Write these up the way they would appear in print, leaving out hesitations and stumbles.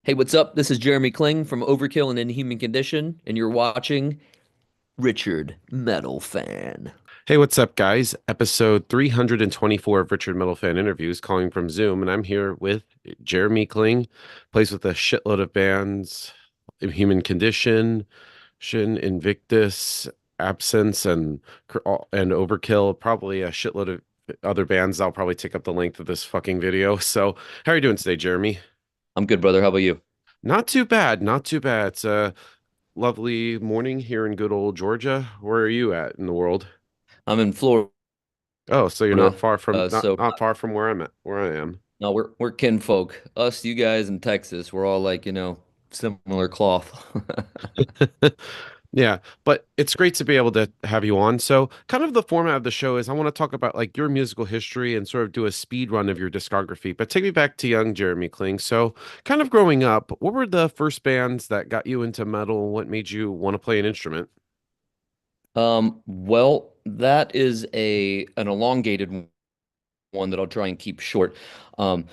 Hey, what's up? This is Jeramie Kling from Overkill and Inhuman Condition, and you're watching Richard Metal Fan. Hey, what's up, guys? Episode 324 of Richard MetalFan interviews, calling from Zoom, and I'm here with Jeramie Kling, plays with a shitload of bands, Human Condition, Shin, Invictus, Absence, and Overkill. Probably a shitload of other bands. I'll probably take up the length of this fucking video. So, how are you doing today, Jeremy? I'm good, brother. How about you? Not too bad, not too bad. It's a lovely morning here in good old Georgia. Where are you at in the world? I'm in Florida, Oh, so you're not far from not so not far from where I'm at, where I am. no, we're kinfolk. Us, you guys in Texas, we're all like similar cloth. Yeah, but it's great to be able to have you on. So, kind of the format of the show is I want to talk about like your musical history and sort of do a speed run of your discography. But take me back to young Jeremy Kling. So, kind of growing up, what were the first bands that got you into metal? What made you want to play an instrument? Well, that is a an elongated one that I'll try and keep short. Um,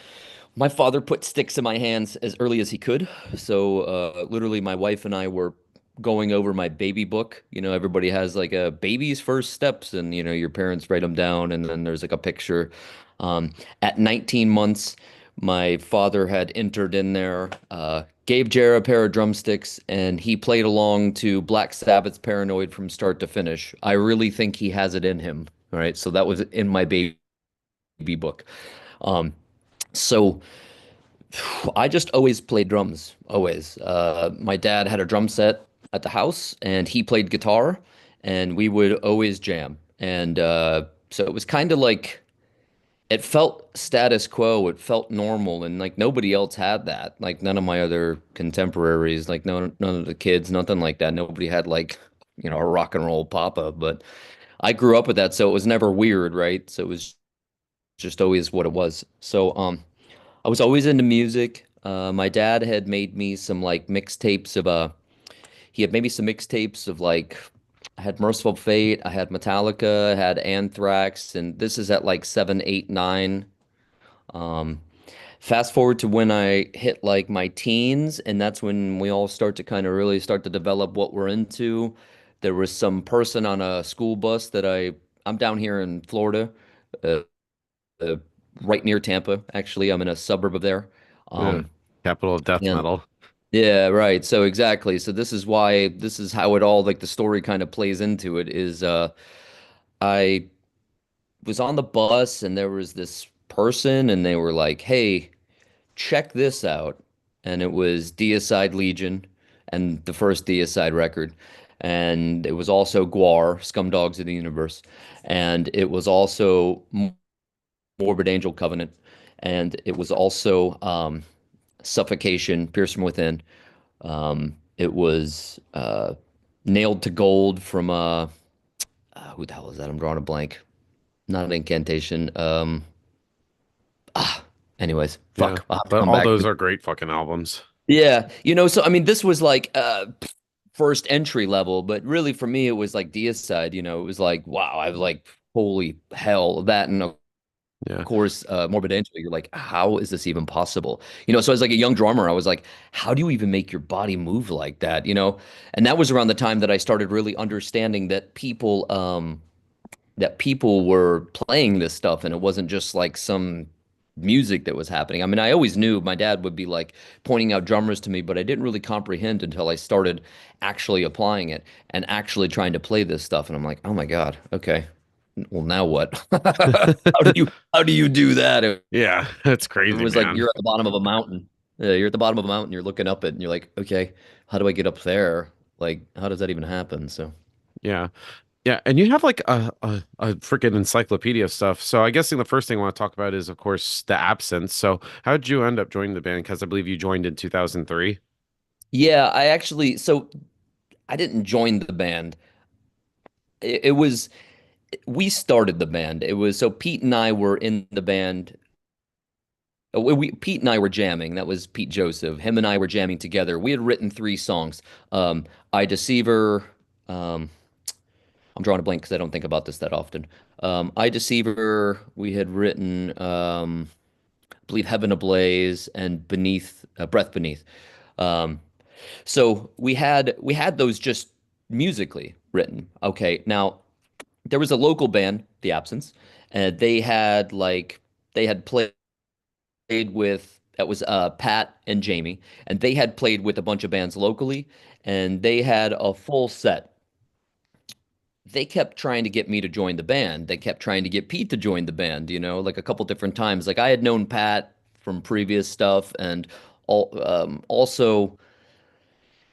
my father put sticks in my hands as early as he could. So literally, my wife and I were going over my baby book. Everybody has like a baby's first steps, and your parents write them down, and then there's like a picture. Um, at 19 months, my father had entered in there, gave Jera a pair of drumsticks, and he played along to Black Sabbath's Paranoid from start to finish. I really think he has it in him. All right, so that was in my baby book. Um, so I just always played drums, always. My dad had a drum set at the house, and he played guitar, and we would always jam. And so it was kind of like it felt status quo. It felt normal, and like nobody else had that. Like none of my other contemporaries, like none of the kids, nothing like that. Nobody had like a rock and roll papa. But I grew up with that, so it was never weird, right? So it was just always what it was. So I was always into music. My dad had made me some like mixtapes of he had made me some mixtapes of like I had Merciful Fate, I had Metallica, I had Anthrax, and this is at like 7, 8, 9. Um, Fast forward to when I hit like my teens, and that's when we all start to kind of really start to develop what we're into. There was some person on a school bus that I'm down here in Florida, uh, uh, right near Tampa. Actually, I'm in a suburb of there. Yeah, Um, capital of death and metal. yeah, right. So exactly. So this is how it all like the story kind of plays into it is I was on the bus and there was this person and they were like, "Hey, check this out." And it was Deicide Legion and the first Deicide record. And it was also Guar, Scum Dogs of the Universe. And it was also Morbid Angel Covenant. And it was also Suffocation, Pierce from Within. It was Nailed to Gold from who the hell is that? I'm drawing a blank. Not an incantation. Anyways, Yeah, fuck. I'll have to but come all back to those it. are great fucking albums. Yeah, so I mean, this was like first entry level, but really for me, it was like Deicide. It was like wow, I was like holy hell that, and of Yeah. course, Morbid Angel. You're like, how is this even possible? So as like a young drummer, I was like, how do you even make your body move like that? And that was around the time that I started really understanding that people were playing this stuff and it wasn't just like some music that was happening. I mean, I always knew my dad would be like pointing out drummers to me, but I didn't really comprehend until I started actually applying it and actually trying to play this stuff. And I'm like, oh my God, okay. Well, now what? How do you do that? It Yeah, that's crazy, was like man. you're at the bottom of a mountain. You're at the bottom of a mountain, you're looking up it, and you're like, okay, how do I get up there? Like, how does that even happen? So Yeah. Yeah, and you have like a freaking encyclopedia of stuff. So I guess the first thing I want to talk about is, of course, the absence. So how did you end up joining the band? Because I believe you joined in 2003. yeah, I didn't join the band. It was we started the band. It was so Pete and I were in the band. Pete and I were jamming. That was Pete Joseph. Him and I were jamming together. We had written three songs. I Deceiver. Um, I'm drawing a blank because I don't think about this that often. I Deceiver. We had written. believe Heaven Ablaze and Breath Beneath. Um, so we had those just musically written. Okay, now there was a local band, The Absence, and they had played with that was Pat and Jamie, and they had played with a bunch of bands locally, and they had a full set. They kept trying to get me to join the band. They kept trying to get Pete to join the band, like a couple different times. Like I had known Pat from previous stuff, and also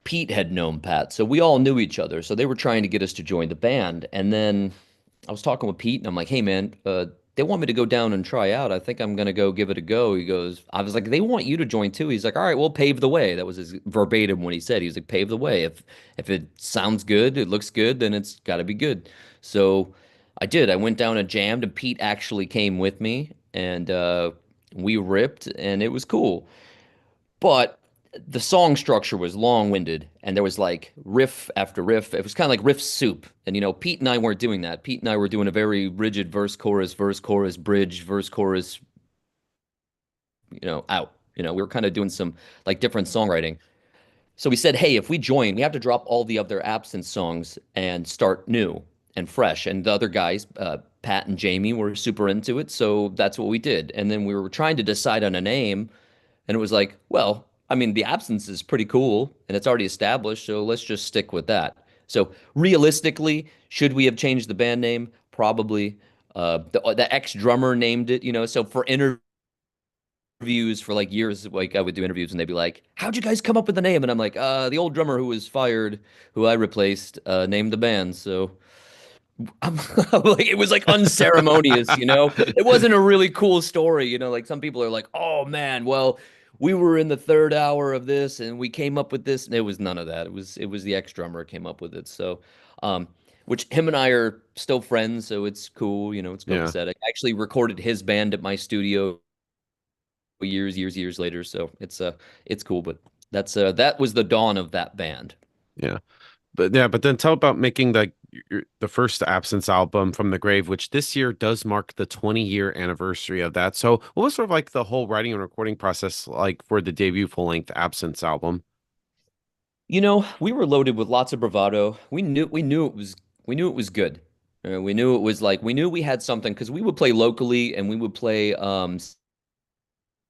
Pete had known Pat, so we all knew each other. So they were trying to get us to join the band. And then I was talking with Pete, and I'm like, "Hey, man, they want me to go down and try out. I think I'm gonna go give it a go." He goes, "I was like, they want you to join too." He's like, "All right, we'll pave the way." That was his verbatim when he said. He was like, "Pave the way. If it sounds good, it looks good, then it's got to be good." So I did. I went down and jammed, and Pete actually came with me, and we ripped, and it was cool. But the song structure was long-winded, and there was like riff after riff. It was kind of like riff soup. And Pete and I weren't doing that. Pete and I were doing a very rigid verse chorus, bridge, verse chorus, out. We were kind of doing some like different songwriting. So we said, hey, if we join, we have to drop all the other Absence songs and start new and fresh. And the other guys, Pat and Jamie, were super into it. So that's what we did. And then we were trying to decide on a name. And it was like, well, I mean, the Absence is pretty cool and it's already established. So let's just stick with that. So realistically, should we have changed the band name? Probably. The ex drummer named it, So for interviews for like years, like I would do interviews and they'd be like, "How'd you guys come up with the name?" And I'm like, the old drummer who was fired, who I replaced, named the band." So I'm like, it was like unceremonious, It wasn't a really cool story, Like some people are like, "Oh man, well, we were in the third hour of this and we came up with this." And it was none of that. It was the ex drummer came up with it. So, um, which him and I are still friends, so it's cool, it's Yeah, copacetic. I actually recorded his band at my studio years later, so it's cool. But that was the dawn of that band. yeah. But then tell about making the first Absence album from the grave, which this year does mark the 20-year anniversary of that. So what was sort of like the whole writing and recording process like for the debut full-length Absence album? We were loaded with lots of bravado. We knew it was good. We knew it was like we knew we had something because we would play locally and we would play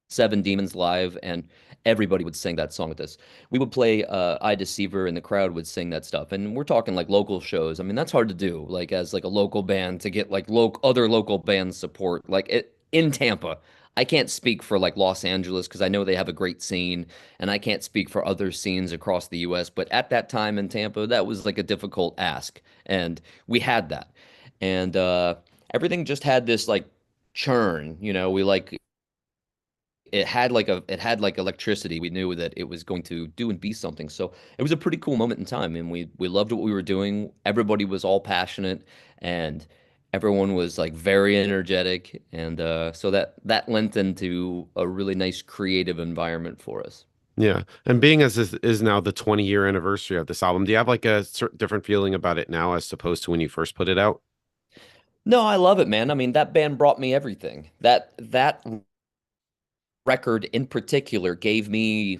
Seven Demons live, and everybody would sing that song with us. We would play I Deceiver, and the crowd would sing that stuff. And we're talking like local shows. I mean, that's hard to do, like as like a local band to get like other local band support, like in Tampa. I can't speak for like Los Angeles because I know they have a great scene, and I can't speak for other scenes across the U.S. But at that time in Tampa, that was like a difficult ask, and we had that, and everything just had this like churn. We like it had like electricity. We knew that it was going to do and be something. So it was a pretty cool moment in time, and we loved what we were doing. Everybody was all passionate, and everyone was like very energetic, and so that lent into a really nice creative environment for us. Yeah. And being as this is now the 20-year anniversary of this album, do you have like a certain different feeling about it now as opposed to when you first put it out? No, I love it, man. I mean, that band brought me everything. That record in particular gave me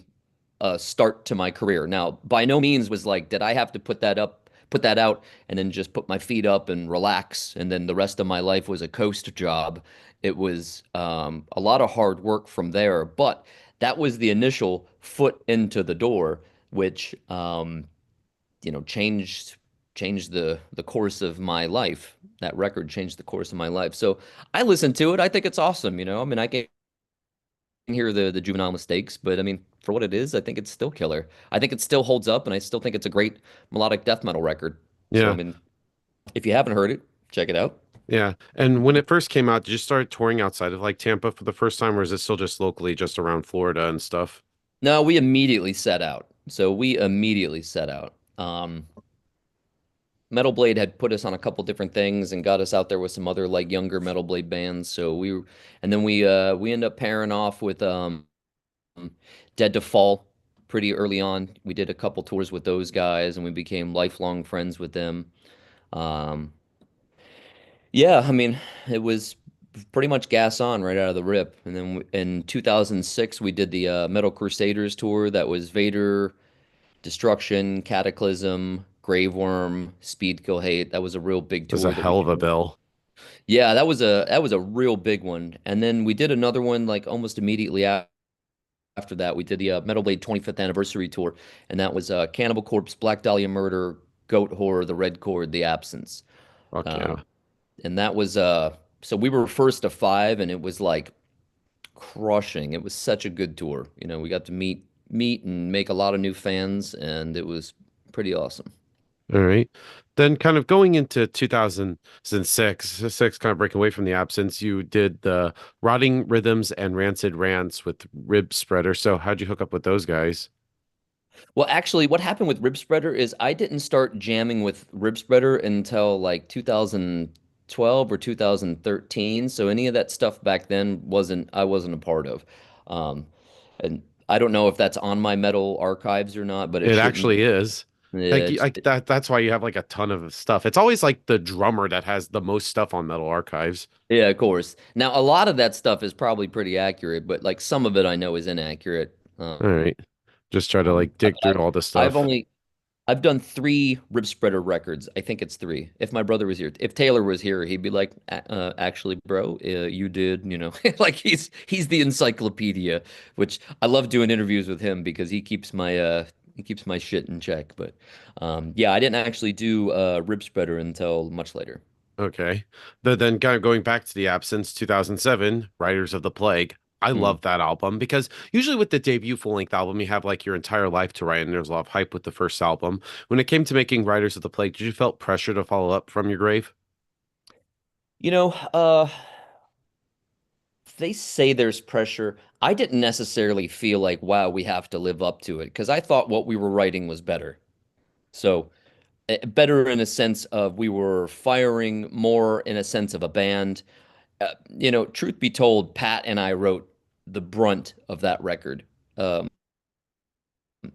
start to my career. Now, by no means was like, did I have to put that out, and then just put my feet up and relax, and then the rest of my life was a coast job. It was a lot of hard work from there, but that was the initial foot into the door, which changed the course of my life. That record changed the course of my life. So I listen to it. I think it's awesome. I mean, I can hear the juvenile mistakes, but I mean, for what it is, I think it's still killer. I think it still holds up, and I still think it's a great melodic death metal record. So I Yeah. mean, if you haven't heard it, check it out. Yeah. And when it first came out, did you start touring outside of like Tampa for the first time, or is it still just locally, just around Florida and stuff? No, we immediately set out. So we immediately set out. Metal Blade had put us on a couple different things and got us out there with some other like younger Metal Blade bands. And then we end up pairing off with Dead to Fall pretty early on. We did a couple tours with those guys, and we became lifelong friends with them. Um, yeah, I mean, it was. pretty much gas on right out of the rip. And then in 2006, we did the Metal Crusaders tour. That was Vader, Destruction, Cataclysm, Graveworm, Speed Kill Hate. That was a real big Was a tour that we hell of a did. bill. Yeah, that was a real big one. And then we did another one like almost immediately after that. We did the Metal Blade 25th anniversary tour, and that was Cannibal Corpse, Black Dahlia Murder, Goat Horror, The Red Chord, The Absence. Fuck Um, yeah. and that was so we were first of five, and it was like crushing. It was such a good tour. We got to meet and make a lot of new fans, and it was pretty awesome. All right. Then kind of going into 2006, kind of breaking away from the absence, you did the Rotting Rhythms and Rancid Rants with Rib Spreader. So how'd you hook up with those guys? Well, actually, what happened with Rib Spreader is I didn't start jamming with Rib Spreader until like 2012 or 2013. So any of that stuff back then I wasn't a part of. Um, and I don't know if that's on my metal archives or not, but it It shouldn't actually be. is. Yeah, Like that's why you have like a ton of stuff. It's always like the drummer that has the most stuff on Metal Archives. yeah, of course. Now, a lot of that stuff is probably pretty accurate, but like some of it I know is inaccurate. All right. Just try to like dig through all the I've stuff. only I've done three Rib Spreader records. I think it's three. If my brother was here, if Taylor was here, he'd be like, Actually, bro, you did, like he's the encyclopedia." Which I love doing interviews with him because he keeps my shit in check. But yeah, I didn't actually do Rib Spreader until much later. Okay. Then kind of going back to the absence, 2007, Riders of the Plague. I Hmm. love that album because usually with the debut full-length album, you have like your entire life to write, and there's a lot of hype with the first album. When it came to making Riders of the Plague, did you felt pressure to follow up from your grave? You know, uh, they say there's pressure. I didn't necessarily feel like, wow, we have to live up to it because I thought what we were writing was better. So. Better in a sense of we were firing more in a sense of a band. Truth be told, Pat and I wrote the brunt of that record. Um,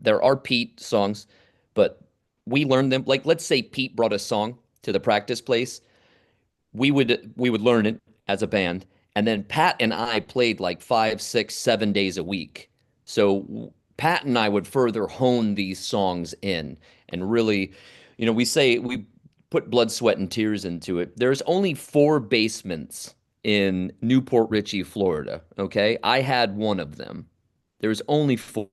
there are Pete songs, but we learned them. Like, let's say Pete brought a song to the practice place, we would learn it as a band, and then Pat and I played like 5, 6, 7 days a week. So Pat and I would further hone these songs in and really, we say we put blood, sweat, and tears into it. There's only four basements in Newport Richey, Florida. Okay, I had one of them. There's only four.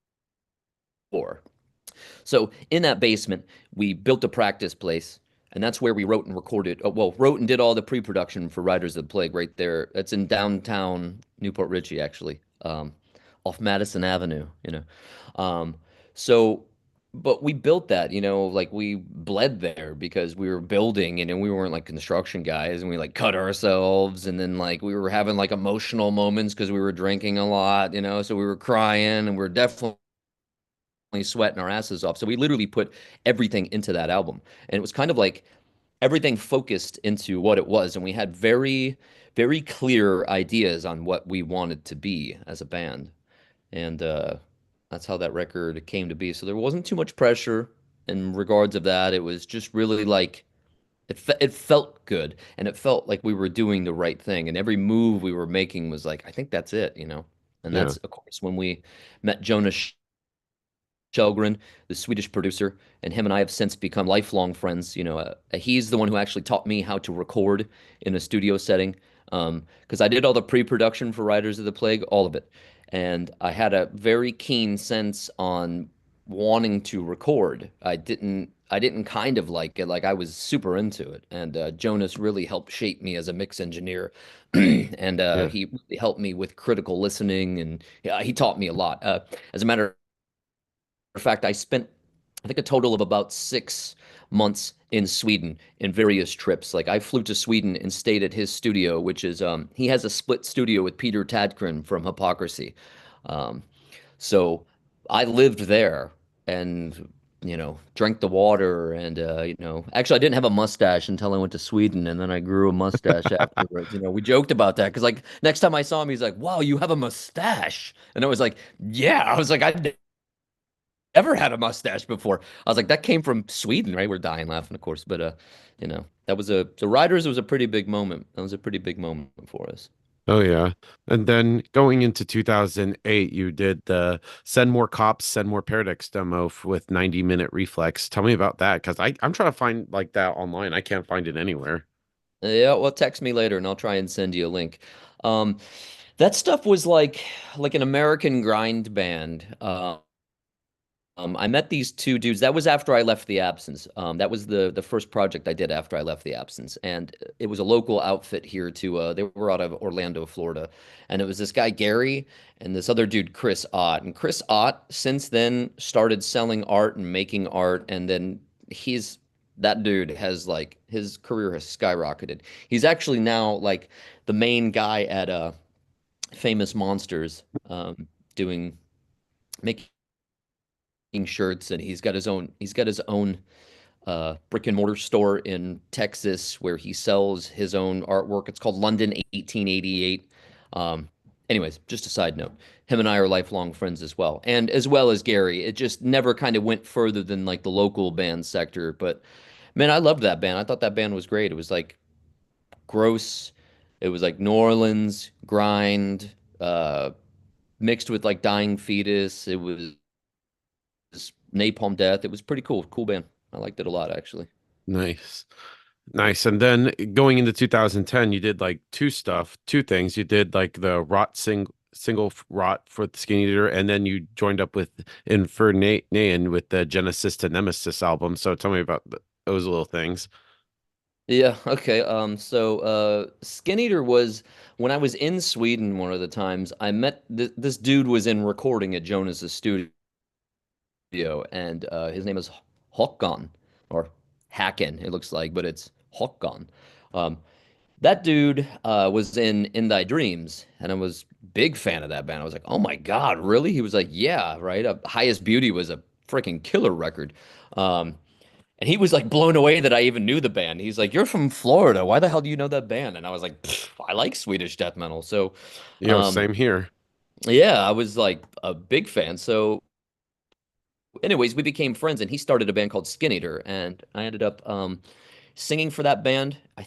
So in that basement, we built a practice place, and that's where we wrote and recorded. Well, wrote and did all the pre-production for Riders of the Plague right there. That's in downtown Newport Richey, actually, off Madison Avenue. Um, so, but we built that. Like we bled there because we were building, and we weren't like construction guys, and we like cut ourselves, and then like we were having like emotional moments because we were drinking a lot. So we were crying, and we are definitely sweating our asses off. So we literally put everything into that album. And it was kind of like everything focused into what it was. And we had very, very clear ideas on what we wanted to be as a band. And that's how that record came to be. So there wasn't too much pressure in regards of that. It was just really like it felt good, and it felt like we were doing the right thing. And every move we were making was like, I think that's it. And Yeah. that's of course when we met Jonas Shelgren, the Swedish producer, and him and I have since become lifelong friends. He's the one who actually taught me how to record in a studio setting, because I did all the pre-production for Riders of the Plague, all of it, and I had a very keen sense on wanting to record. I didn't kind of like it, like I was super into it, and Jonas really helped shape me as a mix engineer, and Yeah. he really helped me with critical listening, and yeah, he taught me a lot. As a matter of fact, I spent, I think, a total of about 6 months in Sweden in various trips. Like I flew to Sweden and stayed at his studio, which is he has a split studio with Peter Tadgren from Hypocrisy. Um, so I lived there and drank the water and actually I didn't have a mustache until I went to Sweden, and then I grew a mustache afterwards. We joked about that because like next time I saw him, he's like, "Wow, you have a mustache," and I was like, "Yeah." I was like, I ever had a mustache before. I was like, that came from Sweden, right? We're dying laughing, of course. But that was the Riders was a pretty big moment. That was a pretty big moment for us. Oh yeah. And then going into 2008, you did the Send More Cops, Send More Paradox demo with 90-minute reflex. Tell me about that because I'm trying to find like that online. I can't find it anywhere. Yeah, well, text me later and I'll try and send you a link. Um, that stuff was like an American grind band. I met these two dudes. That was after I left the Absence. That was the first project I did after I left the Absence, and it was a local outfit here to. They were out of Orlando, Florida, and it was this guy Gary and this other dude Chris Ott. And Chris Ott since then started selling art and making art, and then he's that dude has like his career has skyrocketed. He's actually now like the main guy at Famous Monsters, doing making shirts, and he's got his own brick and mortar store in Texas where he sells his own artwork. It's called London 1888. Anyways, just a side note. Him and I are lifelong friends as well. And as well as Gary. It just never kind of went further than like the local band sector. But man, I loved that band. I thought that band was great. It was like gross. It was like New Orleans, grind, mixed with like Dying Fetus. It was Napalm Death. It was pretty cool. Cool band. I liked it a lot, actually. Nice. Nice. And then going into 2010, you did like two things. You did like the single rot for the Skin Eater, and then you joined up with Infernaean with the Genesis to Nemesis album. So tell me about those little things. Yeah, okay. Skin Eater was when I was in Sweden one of the times, I met this dude was in recording at Jonas's studio, and his name is Håkan, or Hacken, it looks like, but it's Håkan. Um, that dude was in Thy Dreams, and I was big fan of that band. I was like, oh my God, really? He was like, yeah, right. Highest Beauty was a freaking killer record. Um, and he was like blown away that I even knew the band. He's like, "You're from Florida. Why the hell do you know that band?" And I was like, "I like Swedish death metal." So, um, Same here. yeah, I was like a big fan. So, anyways, we became friends, and he started a band called Skin Eater, and I ended up singing for that band. I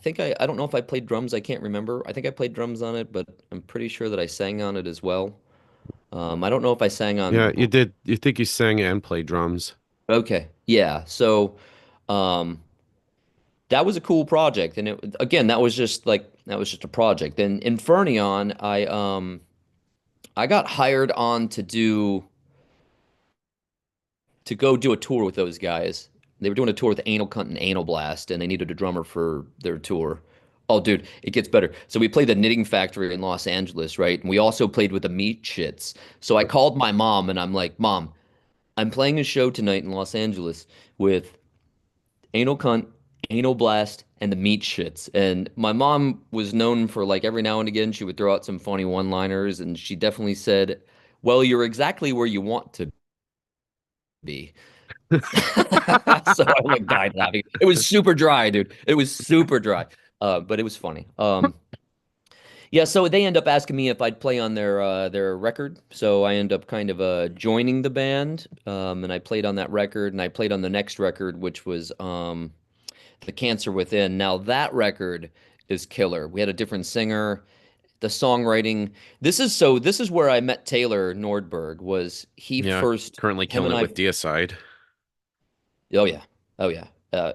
don't know if I played drums. I can't remember. I think I played drums on it, but I'm pretty sure that I sang on it as well. I don't know if I sang Yeah, on. you did. You think you sang and played drums? Okay, yeah. So. Um, that was a cool project, and again that was just a project. Then Infernion, I got hired on to go do a tour with those guys. They were doing a tour with Anal Cunt and Anal Blast, and they needed a drummer for their tour. Oh, dude, it gets better. So we played the Knitting Factory in Los Angeles, right? And we also played with the Meat Shits. So I called my mom, and I'm like, Mom, I'm playing a show tonight in Los Angeles with Anal Cunt, Anal Blast, and the Meat Shits. And my mom was known for like every now and again she would throw out some funny one-liners, and she definitely said, "Well, you're exactly where you want to be." So I like died laughing. It was super dry, dude. It was super dry. But it was funny. Yeah, so they end up asking me if I'd play on their record. So I end up kind of joining the band, and I played on that record, and I played on the next record, which was The Cancer Within. Now that record is killer. We had a different singer. The songwriting. This is where I met Taylor Nordberg. Was he Yeah, first currently him killing and it I with Deicide. Oh yeah. Oh yeah.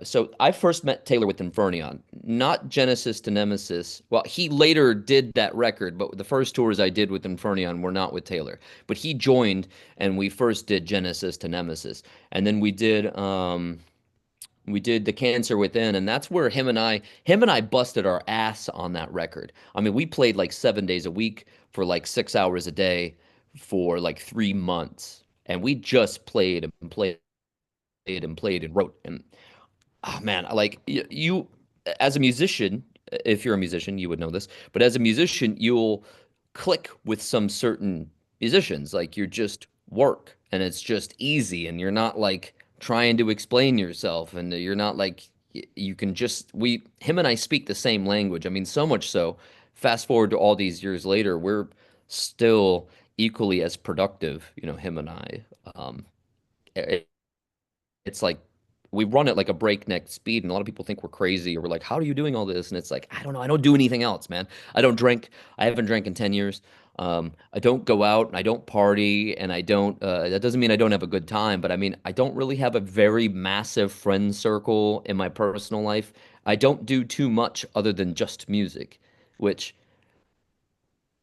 So I first met Taylor with Infernion, not Genesis to Nemesis. Well, he later did that record, but the first tours I did with Infernion were not with Taylor. But he joined, and we first did Genesis to Nemesis, and then we did The Cancer Within, and that's where him and I busted our ass on that record. I mean, we played like 7 days a week for like 6 hours a day for like 3 months, and we just played and wrote. And oh man, like you as a musician, if you're a musician, you would know this, but as a musician, you'll click with some certain musicians. Like you're just work and it's just easy, and you're not like trying to explain yourself, and you're not like you can just we him and I speak the same language. I mean, so much so, fast forward to all these years later, we're still equally as productive, him and I. it's like we run at like a breakneck speed, and a lot of people think we're crazy, or we're like, how are you doing all this? And it's like, I don't know, I don't do anything else, man. I don't drink. I haven't drank in 10 years. I don't go out and I don't party, and I don't that doesn't mean I don't have a good time, but I mean I don't really have a very massive friend circle in my personal life. I don't do too much other than just music, which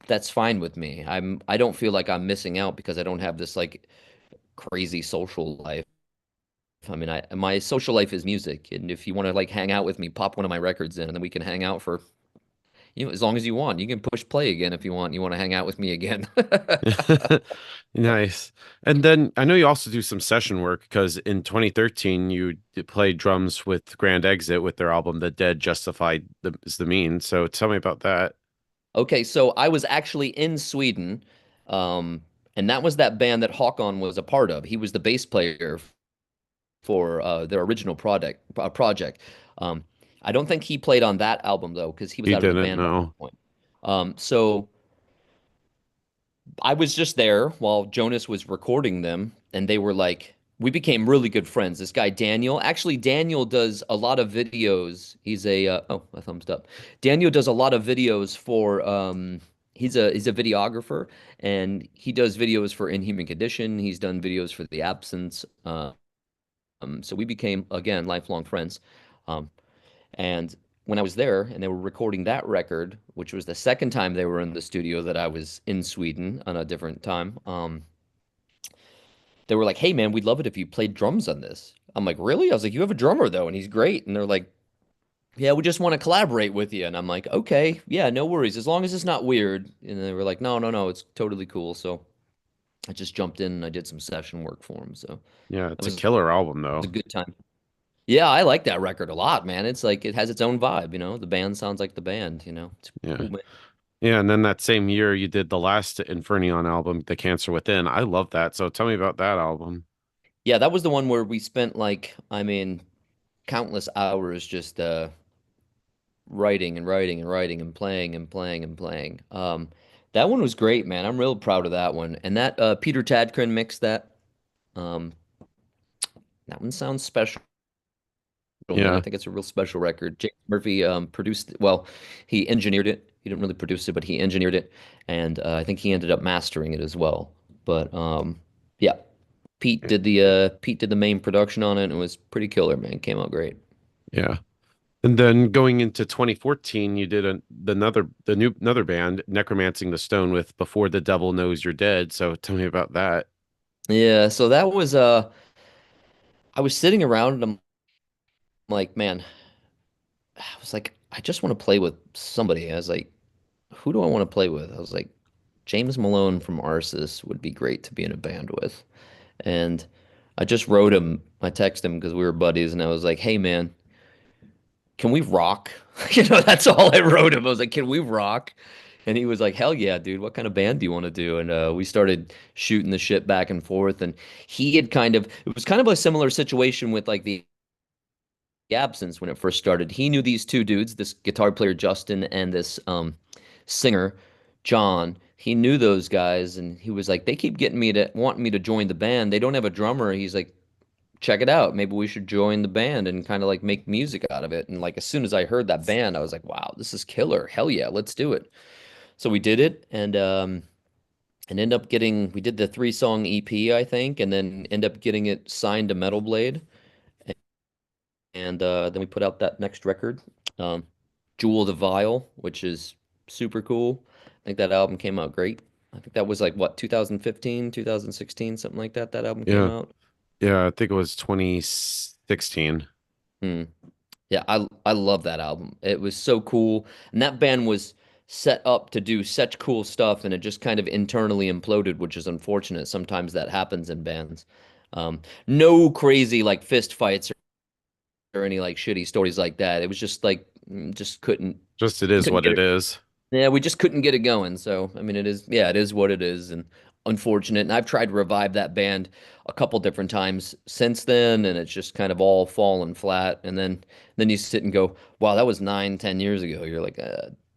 that's fine with me. I don't feel like I'm missing out because I don't have this like crazy social life. I mean, my social life is music, and if you want to like hang out with me, pop one of my records in, and then we can hang out for as long as you want. You can push play again if you want. You want to hang out with me again. Nice. And then I know you also do some session work because in 2013 you played drums with Grand Exit with their album The Dead Justified is the Mean. So tell me about that. Okay, so I was actually in Sweden, um, and that was that band that Håkon was a part of. He was the bass player for their original project. Um, I don't think he played on that album though, because he was He out of the didn't band by know. that point. So I was just there while Jonas was recording them, and they were like, we became really good friends. This guy Daniel, actually, Daniel does a lot of videos. He's a thumbs up. Daniel does a lot of videos for he's a videographer, and he does videos for Inhuman Condition. He's done videos for The Absence. So we became again lifelong friends. Um, and when I was there and they were recording that record, which was the second time they were in the studio that I was in Sweden on a different time, they were like, "Hey man, we'd love it if you played drums on this." I'm like, "Really?" I was like, "You have a drummer though, and he's great." And they're like, "Yeah, we just want to collaborate with you." And I'm like, "Okay, yeah, no worries, as long as it's not weird." And they were like, "No, no, no, it's totally cool." So I just jumped in and I did some session work for him. So Yeah, that it's a was killer album a though. good time. Yeah, I like that record a lot, man. It's like it has its own vibe, you know. The band sounds like the band, you know. It's Yeah. cool, man. Yeah, and then that same year you did the last Infernion album, The Cancer Within. I love that. So tell me about that album. Yeah, that was the one where we spent like, I mean, countless hours just writing and writing and writing and playing and playing and playing. That one was great, man. I'm real proud of that one. And that Peter Tadkrin mixed that. Um, that one sounds special, man. I Yeah. think it's a real special record. James Murphy produced, well, he engineered it. He didn't really produce it, but he engineered it, and I think he ended up mastering it as well. But yeah, Pete did the main production on it, and it was pretty killer, man. Came out great. Yeah. And then going into 2014, you did the new another band, Necromancing the Stone with Before the Devil Knows You're Dead. So tell me about that. Yeah, so that was I was sitting around and I'm like, man, I was like, I just want to play with somebody. I was like, who do I want to play with? I was like, James Malone from Arsis would be great to be in a band with. And I just wrote him, I texted him because we were buddies, and I was like, hey man, can we rock? That's all I wrote him. I was like, can we rock? And he was like, hell yeah, dude. What kind of band do you want to do? And we started shooting the shit back and forth. And he had it was kind of a similar situation with like the Absence when it first started. He knew these two dudes, this guitar player Justin and this singer John. He knew those guys, and he was like, they keep getting me to wanting me to join the band. They don't have a drummer. He's like, check it out. Maybe we should join the band and kind of like make music out of it. And like as soon as I heard that band, I was like, wow, this is killer. Hell yeah, let's do it. So we did it, and end up getting we did the 3 song EP, I think, and then end up getting it signed to Metal Blade. And then we put out that next record, um, Jewel of the Vial, which is super cool. I think that album came out great. I think that was like what, 2015, 2016, something like that. That album came Yeah. out. Yeah, I think it was 2016. Hmm. Yeah, I love that album. It was so cool, and that band was set up to do such cool stuff, and it just kind of internally imploded, which is unfortunate. Sometimes that happens in bands. No crazy like fist fights or any like shitty stories like that. It was just like just Just it is couldn't what get it it. is. Yeah, we just couldn't get it going. So I mean, it is what it is, and unfortunate. And I've tried to revive that band a couple different times since then, and it's just kind of all fallen flat. And then you sit and go, wow, that was 9, 10 years ago. You're like,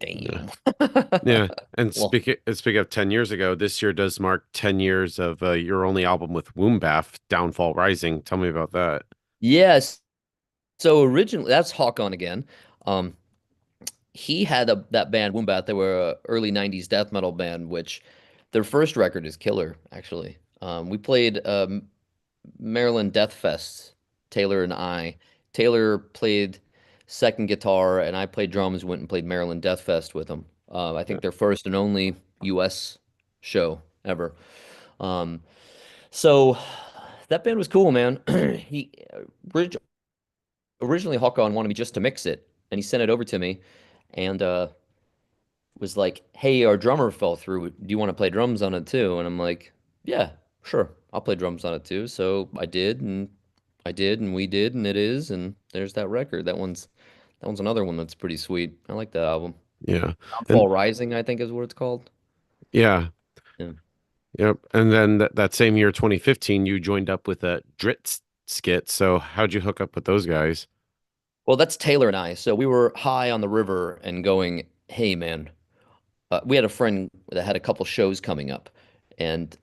Damn. Yeah. Yeah. And Well, speaking of 10 years ago, this year does mark 10 years of your only album with Woombath, Downfall Rising. Tell me about that. yes. So originally, that's Hawk On again. Um, he had that band Woombat. They were a early '90s death metal band, which their first record is killer, actually. We played Maryland Death Fest, Taylor and I. Taylor played second guitar, and I played drums. Went and played Maryland Death Fest with them. I Yeah. think their first and only U.S. show ever. Um, so that band was cool, man. He orig- originally Hawk On wanted me just to mix it, and he sent it over to me, and was like, "Hey, our drummer fell through. Do you want to play drums on it too?" And I'm like, "Yeah, sure. I'll play drums on it too." So I did, and we did, and it is, and there's that record. That one's another one that's pretty sweet. I like that album. Yeah. And Downfall Rising, I think is what it's called. yeah. Yeah. Yep. And then that same year, 2015, you joined up with a Drit skit. So how'd you hook up with those guys? Well, that's Taylor and I. So we were high on the river and going, "Hey, man." We had a friend that had a couple shows coming up, and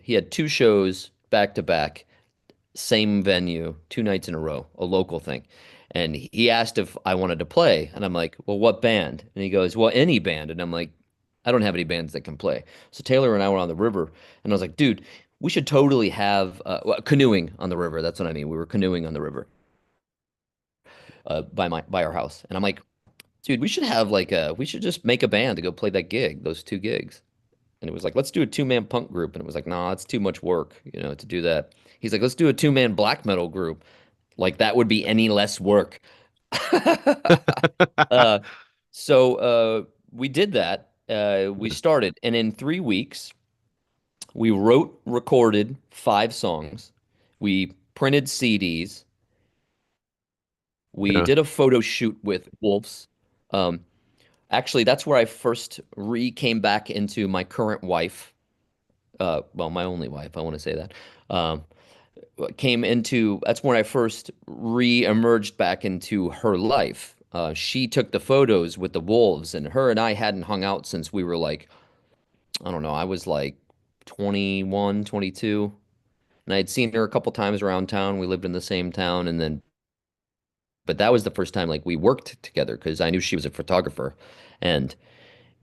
he had two shows back to back, same venue, 2 nights in a row, a local thing. And he asked if I wanted to play, and I'm like, "Well, what band?" And he goes, "Well, any band." And I'm like, "I don't have any bands that can play." So Taylor and I were on the river, and I was like, "Dude, we should totally have well, canoeing on the river." That's what I mean. We were canoeing on the river by our house, and I'm like, "Dude, we should just make a band to go play that gig, those two gigs." And it was like, let's do a two-man punk group. And it was like, nah, it's too much work, to do that. He's like, let's do a two-man black metal group. Like that would be any less work. Uh, so we did that. We started, and in 3 weeks, we wrote, recorded 5 songs. We printed CDs. We Yeah. did a photo shoot with Wolves. Um, Actually, that's where I first re came back into my current wife. Well, my only wife, I want to say that. Um, came into That's when I first re-emerged back into her life. She took the photos with the wolves, and her and I hadn't hung out since we were like, I don't know, I was like 21, 22, and I had seen her a couple times around town. We lived in the same town, and then, but that was the first time like we worked together because I knew she was a photographer, and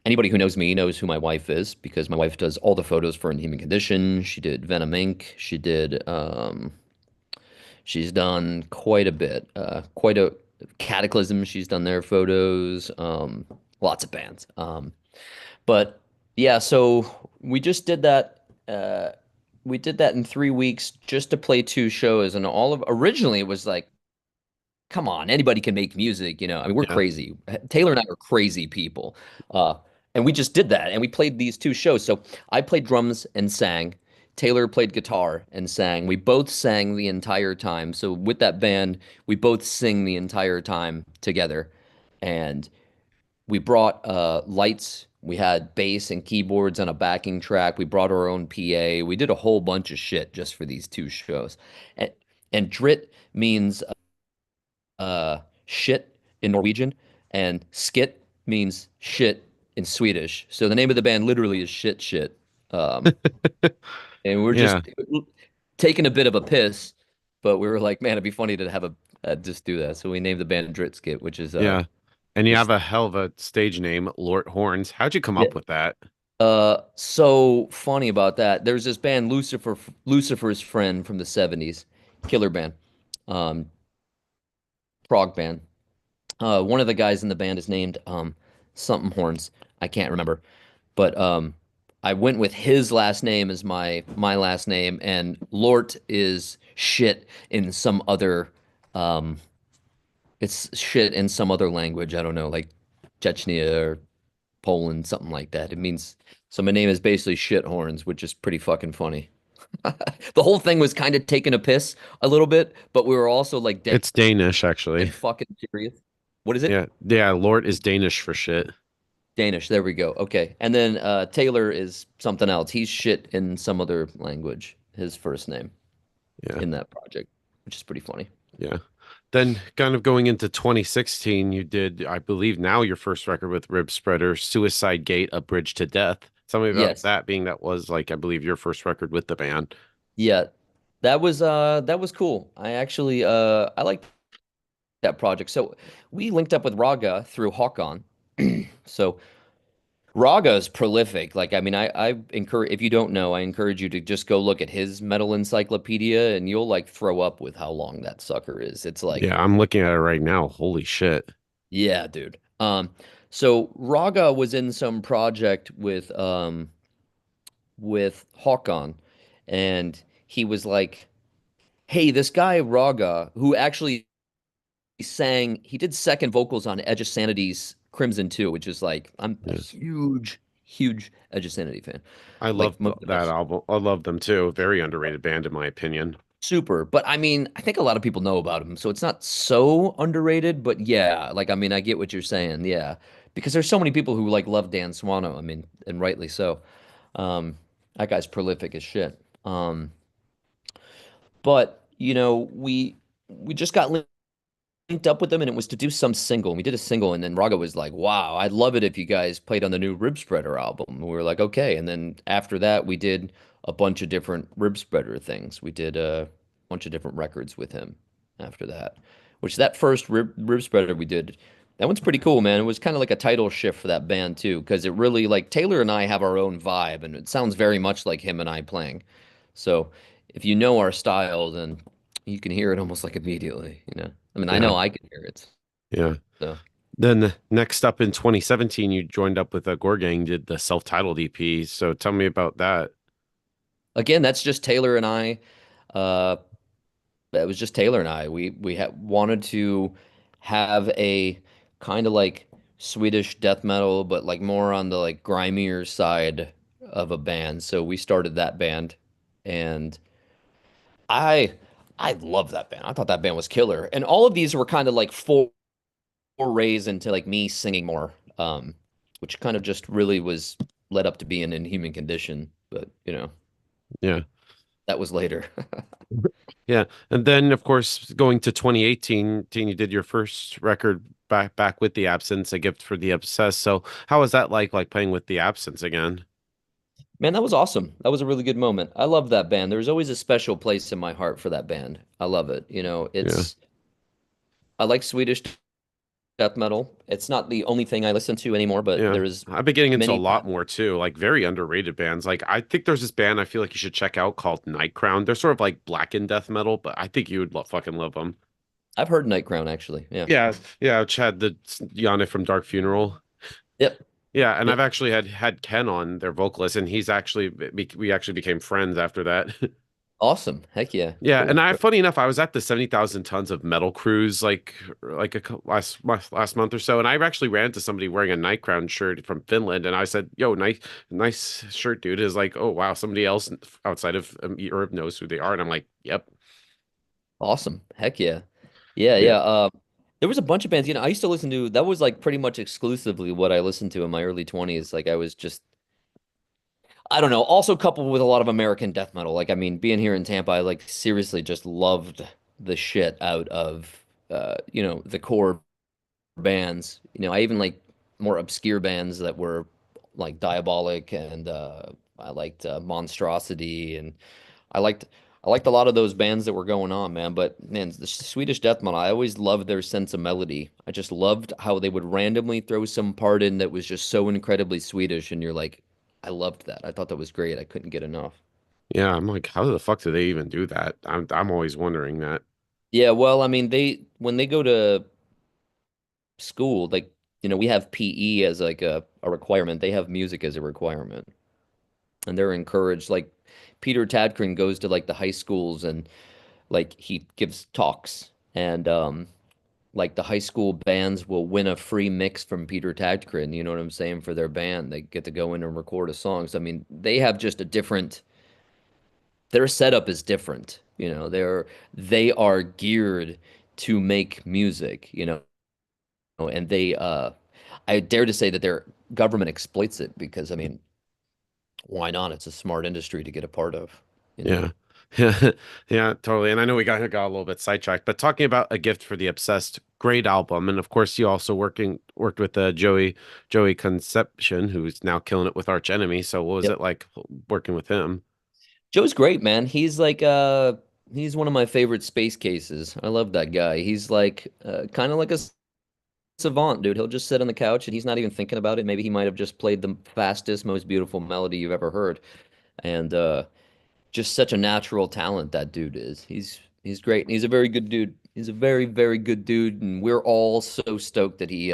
anybody who knows me knows who my wife is because my wife does all the photos for Inhuman Condition. She did Venom Inc. She's done quite a bit, quite a Cataclysm. She's done their photos, lots of bands. But yeah, so we just did that. We did that in 3 weeks just to play 2 shows, and originally it was like, come on, anybody can make music, you know. I mean, we're Yeah. crazy. Taylor and I are crazy people. Uh, and we just did that, and we played these 2 shows. So I played drums and sang. Taylor played guitar and sang. We both sang the entire time. So with that band, we both sing the entire time together. And we brought lights. We had bass and keyboards on a backing track. We brought our own PA. We did a whole bunch of shit just for these 2 shows. And, and Drit means shit in Norwegian, and skit means shit in Swedish. So the name of the band literally is Shit Shit. Um, and we're just Yeah. taking a bit of a piss, but we were like, man, it'd be funny to have just do that. So we named the band Dritskit, which is Yeah. And you have just a hell of a stage name, Lort Horns. How'd you come yeah. up with that? So funny about that. There's this band Lucifer's Friend from the '70s, killer band, um, prog band. One of the guys in the band is named something Horns. I can't remember, but I went with his last name as my last name, and Lort is shit in some other um, it's shit in some other language. I don't know, like Chechnya or Poland, something like that. It means so. My name is basically Shit Horns, which is pretty fucking funny. The whole thing was kind of taking a piss a little bit, but we were also like dead It's Danish, actually. fucking serious. What is Yeah. it? Yeah. Lort is Danish for shit. Danish. There we go. Okay. And then Taylor is something else. He's shit in some other language, his first name Yeah. in that project, which is pretty funny. Yeah. Then kind of going into 2016, you did, I believe now your first record with Rib Spreader, Suicide Gate, A Bridge to Death. Tell me about Yes. that being that was like, I believe your first record with the band. Yeah. That was cool. I actually I like that project. So we linked up with Raga through Hawkon. So Raga is prolific. Like, I mean, I encourage, if you don't know, I encourage you to just go look at his metal encyclopedia and you'll like throw up with how long that sucker is. It's like, Yeah, I'm looking at it right now. Holy shit. yeah, dude. So Raga was in some project with Hawkon and he was like, hey, this guy Raga, who actually he did second vocals on Edge of Sanity's Crimson 2, which is like, I'm a Yeah. huge Edge of Sanity fan. I love Like most of that us. album. I love them too. Very underrated band in my opinion. Super. But I mean, I think a lot of people know about him, so it's not so underrated, but yeah, like I mean, I get what you're saying. Yeah. Because there's so many people who like love Dan Swano, I mean, and rightly so. Um, that guy's prolific as shit. But you know, we just got linked up with them and it was to do some single. And we did a single and then Raga was like, "Wow, I'd love it if you guys played on the new Rib Spreader album." And we were like, "Okay." And then after that, we did a bunch of different Rib Spreader things. We did a bunch of different records with him after that. Which that first Rib Spreader we did, that one's pretty cool, man. It was kind of like a title shift for that band too, because it really like Taylor and I have our own vibe and it sounds very much like him and I playing. So if you know our style, then you can hear it almost like immediately, you know. I mean, I Yeah. know I can hear it. Yeah. So Then next up in 2017, you joined up with a Gore Gang, did the self-titled EP. So tell me about that. again, that's just Taylor and I. Uh, that was just Taylor and I. Wanted to have a kind of like Swedish death metal, but like more on the like grimier side of a band. So we started that band, and I I love that band. I thought that band was killer. And all of these were kind of like forays into like me singing more, which kind of just really was led up to being in Human Condition. But you know, Yeah. that was later. Yeah. And then of course going to 2018, you did your first record back with the Absence, A Gift for the Obsessed. So how was that like playing with the Absence again? Man, that was awesome. That was a really good moment. I love that band. There's always a special place in my heart for that band. I love it. You know, Yeah. I like Swedish death metal. It's not the only thing I listen to anymore, but Yeah. there's I've been getting into a many. lot more too, like very underrated bands. Like I think there's this band I feel like you should check out called Night Crown. They're sort of like blackened death metal, but I think you would fucking love them. I've heard Night Crown actually. Yeah. Yeah, yeah, Chad the Yanni from Dark Funeral. Yep. Yeah, and I've Yep. actually had Ken on their vocalist, and he's actually we actually became friends after that. Awesome. Heck yeah. Yeah, and Cool. I funny enough, I was at the 70,000 tons of metal cruise like last month or so, and I actually ran into somebody wearing a Night Crown shirt from Finland, and I said, "Yo, nice shirt, dude." Is like, "Oh wow, somebody else outside of Europe knows who they are," and I'm like, "Yep, Awesome. Heck yeah. Yeah, yeah, yeah. There was a bunch of bands, you know, I used to listen to that was like pretty much exclusively what I listened to in my early 20s. Like I was just I don't know, also coupled with a lot of American death metal. Like I mean, being here in Tampa, I like seriously just loved the shit out of you know, the core bands. You know, I even like more obscure bands that were like Diabolic and I liked Monstrosity and I liked I liked a lot of those bands that were going on, man. But man, the Swedish death metal, I always loved their sense of melody. I just loved how they would randomly throw some part in that was just so incredibly Swedish, and you're like, I loved that. I thought that was great. I couldn't get enough. yeah." I'm like, "How the fuck do they even do that?" I'm always wondering that. Yeah, well, I mean, they when they go to school, like you know, we have PE as like a requirement. They have music as a requirement, and they're encouraged. Like Peter Tadkring goes to like the high schools and like he gives talks and like the high school bands will win a free mix from Peter Tadkrin, you know what I'm saying, for their band. They get to go in and record a song. So I mean, they have just a different their setup is different. You know, they are geared to make music, you know, and they I dare to say that their government exploits it because I mean, why not? It's a smart industry to get a part of, you know. Yeah. Yeah, yeah, totally. And I know we got a little bit sidetracked, but talking about A Gift for the Obsessed, great album. And of course, you also worked with Joey Conception, who's now killing it with Arch Enemy. So what was Yep. it like working with him? Joe's great, man. He's one of my favorite space cases. I love that guy. He's like kind of like a savant, dude. He'll just sit on the couch and he's not even thinking about it. Maybe he might have just played the fastest, most beautiful melody you've ever heard. And just such a natural talent that dude is. He's great. And he's a very good dude. He's a very, very good dude, and we're all so stoked that he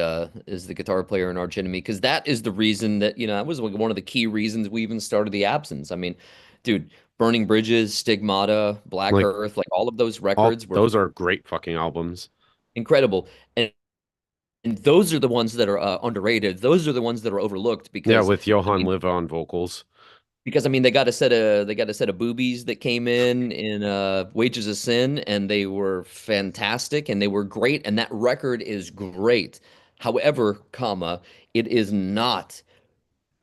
is the guitar player in Arch Enemy because that is the reason that, that was like one of the key reasons we even started the Absence. I mean, dude, Burning Bridges, Stigmata, Black Like Earth, like all of those all records were those are great fucking albums. incredible. And those are the ones that are underrated. Those are the ones that are overlooked Yeah, because with I Johann mean, Liva on vocals. I mean they got a set of boobies that came in Wages of Sin and they were fantastic and they were great and that record is great. However, it is not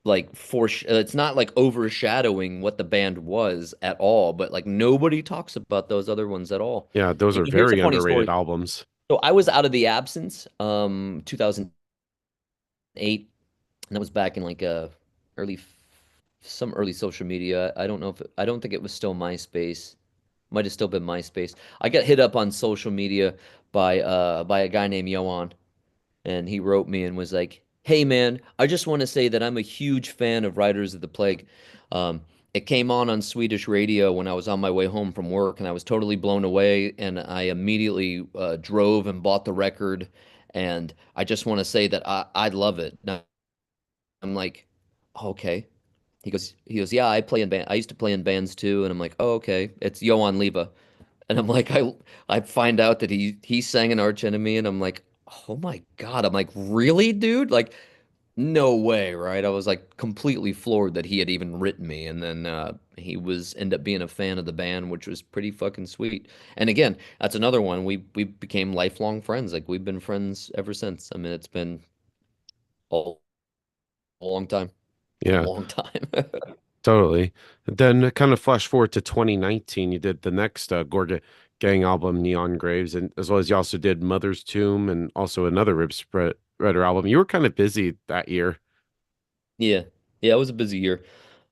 like it's not like overshadowing what the band was at all, but like nobody talks about those other ones at all. Yeah, those And are here's a very funny underrated story. albums. So I was out of the Absence 2008 and that was back in like early some early social media. I don't know if I don't think it was still MySpace. Might have still been MySpace. I got hit up on social media by a guy named Yoan, and he wrote me and was like, "Hey man, I just want to say that I'm a huge fan of Riders of the Plague. It came on Swedish radio when I was on my way home from work, and I was totally blown away. And I immediately drove and bought the record. And I just want to say that I love it." Now, I'm like, "Okay." Yeah, I used to play in bands too, and I'm like, oh, okay, it's Johan Leva, and I'm like, I find out that he sang an Arch Enemy, and I'm like, oh my God, I'm like, really, dude? Like, no way, right? I was like completely floored that he had even written me, and then he was end up being a fan of the band, which was pretty fucking sweet. And again, that's another one we became lifelong friends. Like we've been friends ever since. I mean, it's been a long time, a Yeah, long time. totally. Then kind of flash forward to 2019, you did the next Gorga Gang album, Neon Graves, and as well as you also did Mother's Tomb and also another Rib Spreader album. You were kind of busy that year. Yeah. Yeah, it was a busy year.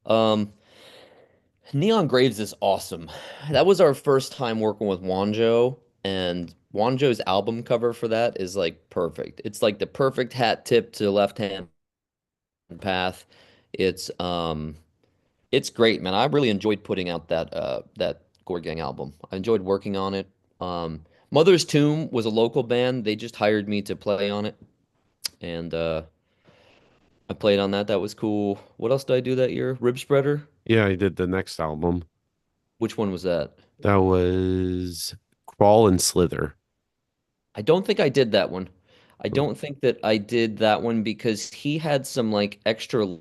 Um, Neon Graves is awesome. That was our first time working with Wanjo, and Wanjo's album cover for that is like perfect. It's like the perfect hat tip to left hand path. It's it's great, man. I really enjoyed putting out that Gore Gang album. I enjoyed working on it. Mother's Tomb was a local band. They just hired me to play on it, and I played on that. That was cool. What else did I do that year? Rib Spreader? Yeah, I did the next album. Which one was that? That was Crawl and Slither. I don't think I did that one. I don't think that I did that one because he had some like extra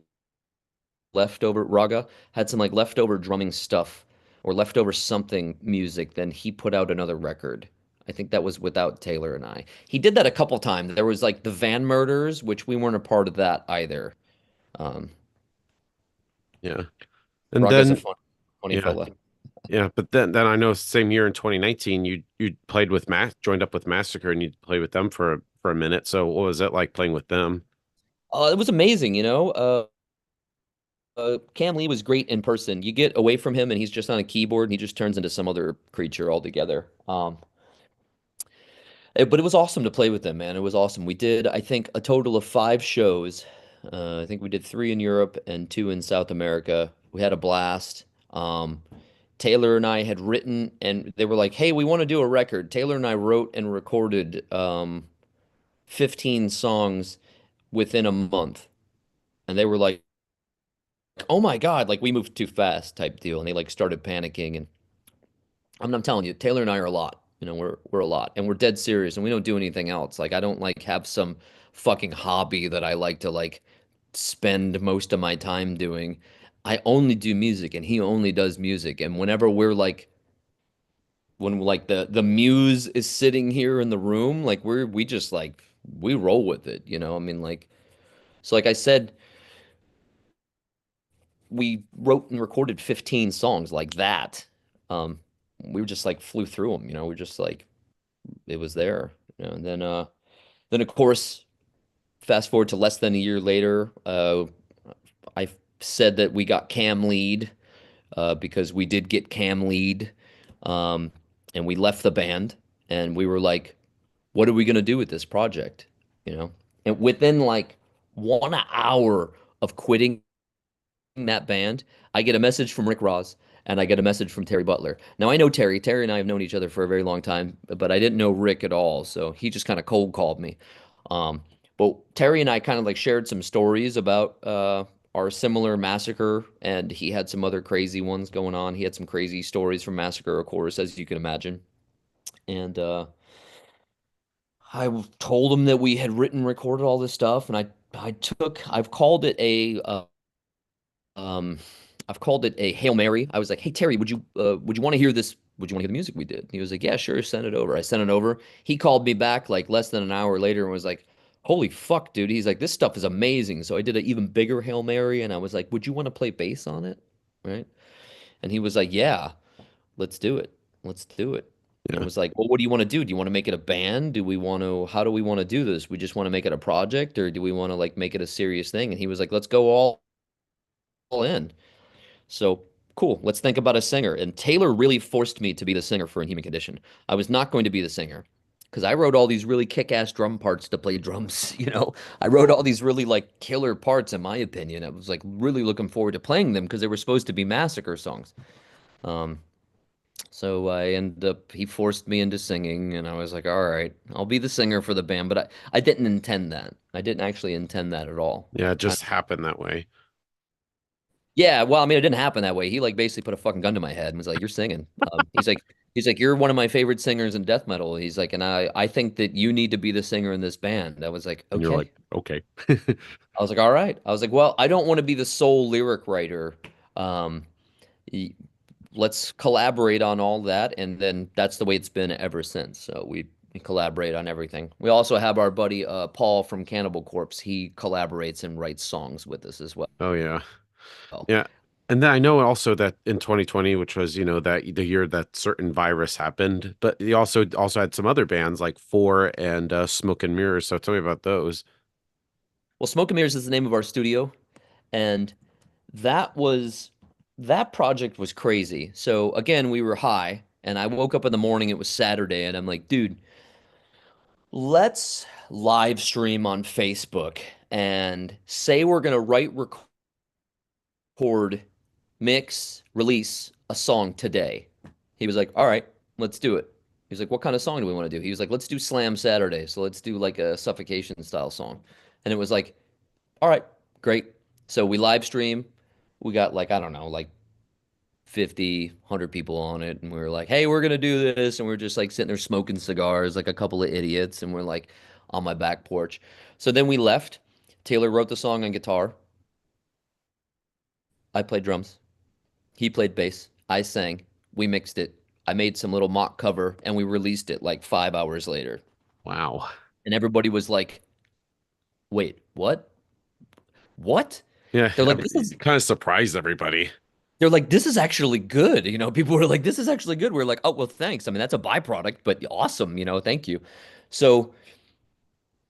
leftover, Raga had some like leftover drumming stuff or leftover something music. Then he put out another record. I think that was without Taylor and I. He did that a couple times. There was like the Van Murders, which we weren't a part of that either. Um, Yeah. And Raga's a then funny yeah, fella. yeah, but then I know same year in 2019 you played with joined up with Massacre and you played with them for a minute. So what was it like playing with them? It was amazing, you know. Cam Lee was great in person. You get away from him, and he's just on a keyboard, and he just turns into some other creature altogether. But it was awesome to play with them, man. It was awesome. We did, I think, a total of 5 shows. I think we did 3 in Europe and 2 in South America. We had a blast. Taylor and I had written, and they were like, "Hey, we want to do a record." Taylor and I wrote and recorded 15 songs within a month, and they were like, "Oh my God, like we moved too fast," type deal, and they like started panicking. And I'm telling you, Taylor and I are a lot. You know, we're a lot, and we're dead serious, and we don't do anything else. Like I don't like have some fucking hobby that I like to like spend most of my time doing. I only do music, and he only does music. And whenever we're like, when like the muse is sitting here in the room, like we just like we roll with it. You know, I mean, like so, like I said, we wrote and recorded 15 songs like that. Um, we were just like flew through them, we're just like it was there, and then of course, fast forward to less than a year later, I said that we got cam lead because we did get cam lead, um, and we left the band, and we were like, what are we gonna do with this project? You know, and within like 1 hour of quitting that band, I get a message from Rick Ross and I get a message from Terry Butler. Now I know Terry. Terry and I have known each other for a very long time, but I didn't know Rick at all. So he just kind of cold called me. Um, but Terry and I kind of like shared some stories about our similar massacre, and he had some other crazy ones going on. He had some crazy stories from Massacre, of course, as you can imagine. And told him that we had written, recorded all this stuff, and I've called it um, I've called it a Hail Mary. I was like, "Hey Terry, would you want to hear this? Would you want to hear the music we did?" He was like, "Yeah, sure, send it over." I sent it over. He called me back like less than an hour later and was like, "Holy fuck, dude." He's like, "This stuff is amazing." So I did an even bigger Hail Mary and I was like, "Would you want to play bass on it?" Right? And he was like, "Yeah, let's do it. Let's do it." And I Yeah. was like, "Well, what do you want to do? Do you want to make it a band? How do we want to do this? We just want to make it a project, or do we want to like make it a serious thing?" And he was like, "Let's go all in." So cool, let's think about a singer. And Taylor really forced me to be the singer for Inhuman Condition. I was not going to be the singer because I wrote all these really kick-ass drum parts to play drums. I wrote all these really like killer parts, in my opinion. I was like really looking forward to playing them because they were supposed to be massacre songs. Um, so I ended up, he forced me into singing, and I was like, all right, I'll be the singer for the band. But I didn't intend that. I didn't actually intend that at all. Yeah, it just happened that way. Yeah, well, I mean, it didn't happen that way. He like basically put a fucking gun to my head and was like, "You're singing." He's like, "You're one of my favorite singers in death metal." He's like, "And I think that you need to be the singer in this band." I was like, And you're like, "Okay." okay. I was like, "All right." I was like, "Well, I don't want to be the sole lyric writer. Um, y- let's collaborate on all that." And then that's the way it's been ever since. So we collaborate on everything. We also have our buddy Paul from Cannibal Corpse. He collaborates and writes songs with us as well. Oh yeah. Yeah. And then I know also that in 2020, which was, that the year that certain virus happened, but you also had some other bands like Four and Smoke and Mirrors. So tell me about those. Well, Smoke and Mirrors is the name of our studio. And that was that project was crazy. So again, we were high, and I woke up in the morning, it was Saturday, and I'm like, dude, let's live stream on Facebook and say we're gonna write, record, mix, release a song today. He was like, all right, let's do it. He was like, what kind of song do we want to do? He was like, let's do Slam Saturday. So let's do like a suffocation style song. And it was like, all right, great. So we live stream. We got like, I don't know, like 50, 100 people on it. And we were like, hey, we're going to do this. And we're just like sitting there smoking cigars like a couple of idiots. And we're like on my back porch. So then we left. Taylor wrote the song on guitar. I played drums. He played bass. I sang. We mixed it. I made some little mock cover and we released it like 5 hours later. Wow. And everybody was like, wait, what? What? Yeah. They're I like, mean, it kind of surprised everybody. this is actually good. People were like, this is actually good. We're like, oh, well, thanks. I mean, that's a byproduct, but awesome. Thank you. So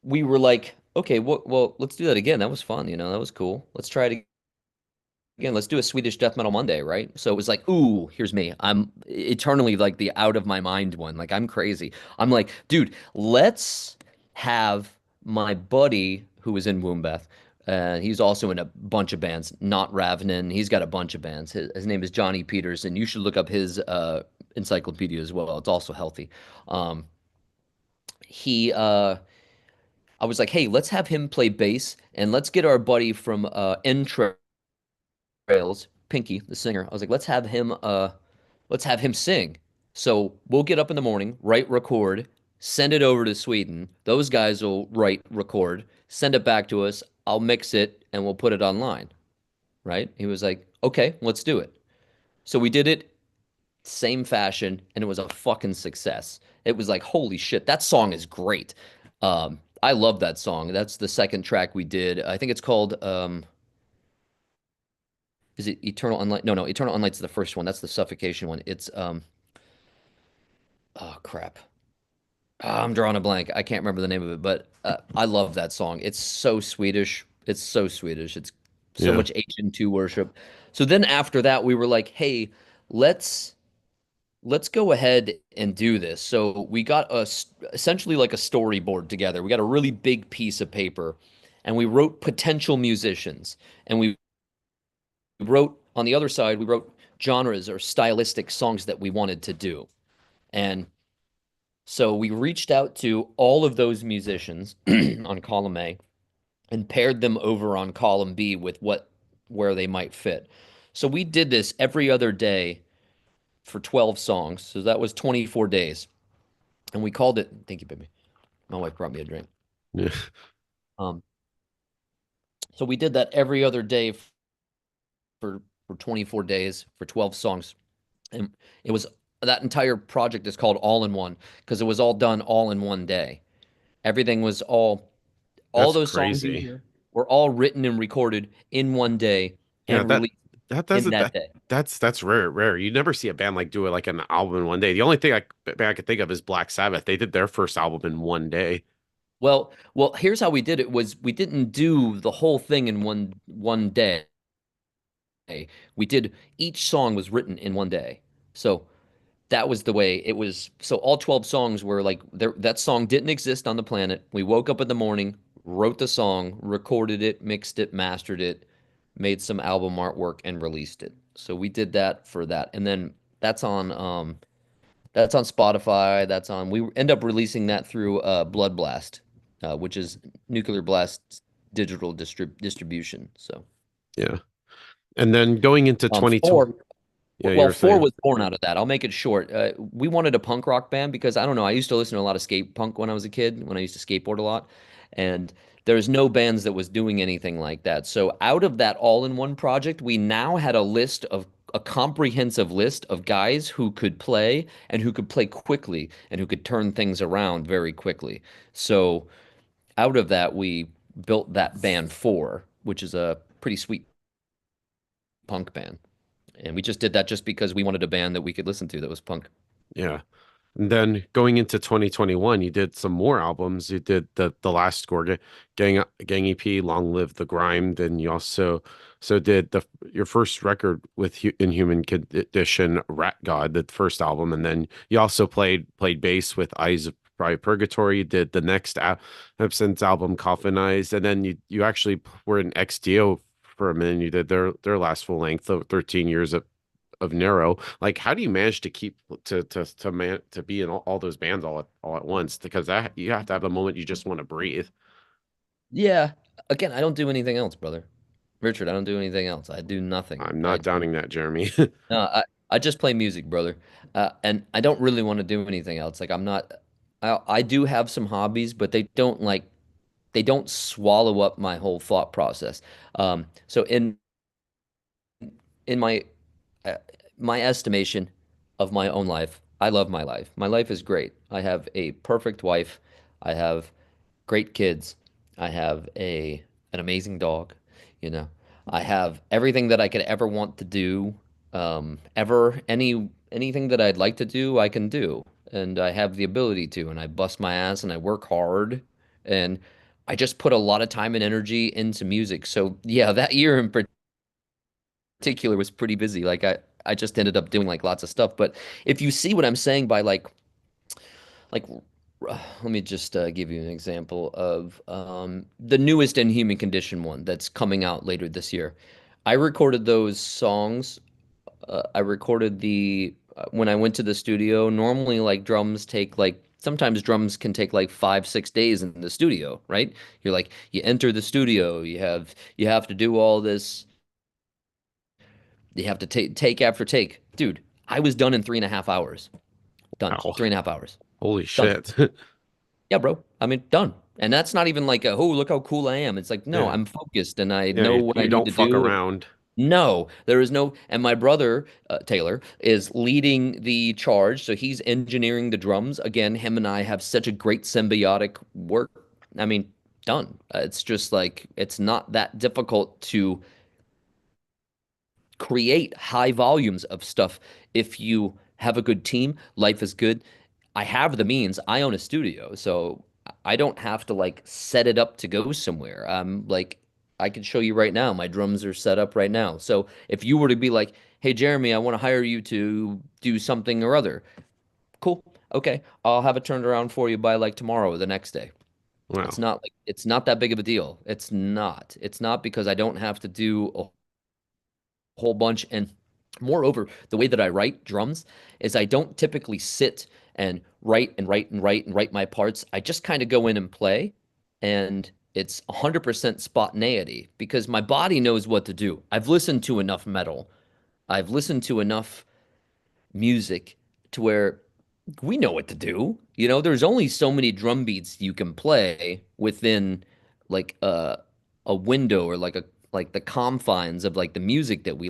we were like, okay, well, let's do that again. That was fun. That was cool. Let's try it again. Let's do a Swedish Death Metal Monday, right? So it was like, ooh, here's me. I'm eternally like the out of my mind one. Like, I'm crazy. I'm like, dude, let's have my buddy who was in Wombath. He's also in a bunch of bands, not Ravnin. He's got a bunch of bands. His name is Johnny Peterson. You should look up his encyclopedia as well. It's also healthy. Um, he I was like, hey, let's have him play bass and let's get our buddy from Entrails, Pinky, the singer. I was like, let's have him sing. So we'll get up in the morning, write, record, send it over to Sweden. Those guys will write, record, send it back to us. I'll mix it and we'll put it online. Right? He was like, okay, let's do it. So we did it same fashion, and it was a fucking success. It was like, holy shit, that song is great. I love that song. That's the second track we did. I think it's called Is it Eternal Unlight? No, no, Eternal Unlight's the first one. That's the Suffocation one. It's oh crap. I'm drawing a blank. I can't remember the name of it, but I love that song. It's so Swedish. It's so Swedish. It's so Yeah. much H2 worship. So then after that, we were like, "Hey, let's let's go ahead and do this." So we got essentially like a storyboard together. We got a really big piece of paper, and we wrote potential musicians, and we wrote on the other side, we wrote genres or stylistic songs that we wanted to do. And so we reached out to all of those musicians on column A and paired them over on column B with what where they might fit. So we did this every other day for 12 songs. So that was 24 days. And we called it, thank you, baby. My wife brought me a drink. Yeah. Um, so we did that every other day for 24 days for 12 songs. And it was that entire project is called All in One because it was all done all in one day. Everything was all That's those songs you crazy. hear were all written and recorded in one day Yeah, and released that in doesn't that that day. that's rare. You never see a band like do it like an album in one day. The only thing band I could think of is Black Sabbath. They did their first album in one day. Well, here's how we did it was we didn't do the whole thing in one day. We did each song was written in one day. So that was the way it was. So all 12 songs were like there, that song didn't exist on the planet. We woke up in the morning, wrote the song, recorded it, mixed it, mastered it, made some album artwork and released it. So we did that for that. And then that's on Spotify, that's on we end up releasing that through Blood Blast, which is Nuclear Blast digital distribution. So Yeah. And then going into 2020, four yeah, you Well, were four saying, was born out of that. I'll make it short. We wanted a punk rock band because I don't know. I used to listen to a lot of skate punk when I was a kid, when I used to skateboard a lot, and there's no bands that was doing anything like that. So out of that all-in-one project, we now had a comprehensive list of guys who could play and who could play quickly and who could turn things around very quickly. So out of that, we built that band Four, which is a pretty sweet punk band. And we just did that just because we wanted a band that we could listen to that was punk. yeah. And then going into 2021, you did some more albums. You did the last score, Gang EP, Long Live the Grime. Then you also did the your first record with Inhuman Condition, Rat God, the first album, and then you also played bass with Eyes of Purgatory. You did the next Absence album, Coffin Eyes, and then you actually were in XDO for a minute. You did their last full length of 13 years of Nero. Like, how do you manage to keep to be in all those bands all at once? Because that you have to have a moment you just want to breathe. Yeah. Again, I don't do anything else, brother. Richard, I don't do anything else. I do nothing. I'm I not do downing that, Jeremy. no, I just play music, brother. And I don't really want to do anything else. Like I'm not I do have some hobbies, but they don't swallow up my whole thought process. So in uh, my estimation of my own life, I love my life. My life is great. I have a perfect wife. I have great kids. I have a an amazing dog, you know. I have everything that I could ever want to do, ever anything that I'd like to do, I can do. And I have the ability to, and I bust my ass and I work hard and I just put a lot of time and energy into music. So yeah, that year in particular was pretty busy. I just ended up doing like lots of stuff. But if you see what I'm saying by like let me just give you an example of the newest Inhuman Condition one that's coming out later this year. I recorded those songs. I recorded the when I went to the studio. Normally, like drums take like sometimes drums can take like 5, 6 days in the studio, right? You're like you enter the studio, you have to do all this. You have to take after take, dude. I was done in 3.5 hours. Done Wow. 3.5 hours. Holy Done. shit. Yeah, bro. I mean, done. And that's not even like oh, look how cool I am. It's like, no, Yeah. I'm focused and I Yeah, know what I you need don't to fuck do. around. No, there is no. And my brother, Taylor, is leading the charge. So he's engineering the drums. Again, him and I have such a great symbiotic work. I mean, done. It's just like, it's not that difficult to create high volumes of stuff if you have a good team. Life is good. I have the means. I own a studio, so I don't have to like set it up to go somewhere. Like I can show you right now. My drums are set up right now. So if you were to be like, "Hey, Jeramie, I want to hire you to do something or other," cool. Okay, I'll have it turned around for you by like tomorrow or the next day. Wow. It's not that big of a deal. It's not. It's not because I don't have to do a whole bunch. And moreover, the way that I write drums is I don't typically sit and write and write and write and write my parts. I just kind of go in and play, and it's 100% spontaneity because my body knows what to do. I've listened to enough metal. I've listened to enough music to where we know what to do. You know, there's only so many drum beats you can play within like a window or like the confines of like the music that we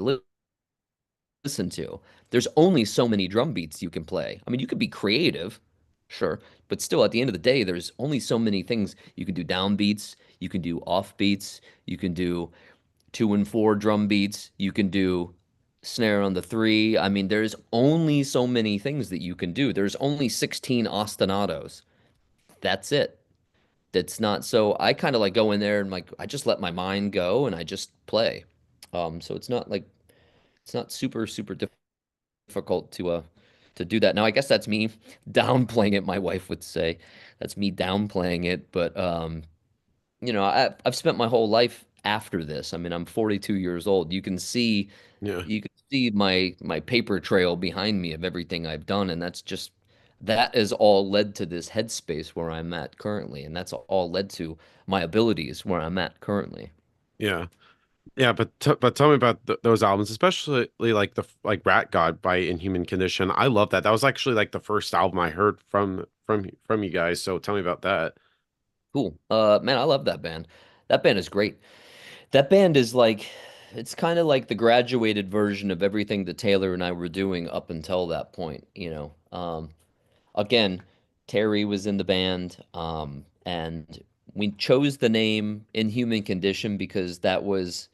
listen to. There's only so many drum beats you can play. I mean, you could be creative, sure, but still at the end of the day, there's only so many things you can do down beats, you can do off beats, you can do 2 and 4 drum beats, you can do snare on the three. I mean, there's only so many things that you can do. There's only 16 ostinatos. That's it. That's not so I kind of like go in there and like I just let my mind go and I just play. So it's not like it's not super difficult to do that. Now, I guess that's me downplaying it, my wife would say. That's me downplaying it, but you know, I've spent my whole life after this. I mean, I'm 42 years old. Yeah. You can see my paper trail behind me of everything I've done, and that has all led to this headspace where I'm at currently, and that's all led to my abilities where I'm at currently. Yeah. Yeah, but tell me about those albums, especially like like Rat God by Inhuman Condition. I love that. That was actually like the first album I heard from you guys. So tell me about that. Cool. Man, I love that band. That band is great. That band is like, it's kind of like the graduated version of everything that Taylor and I were doing up until that point, you know. Again, Terry was in the band, and we chose the name Inhuman Condition because that was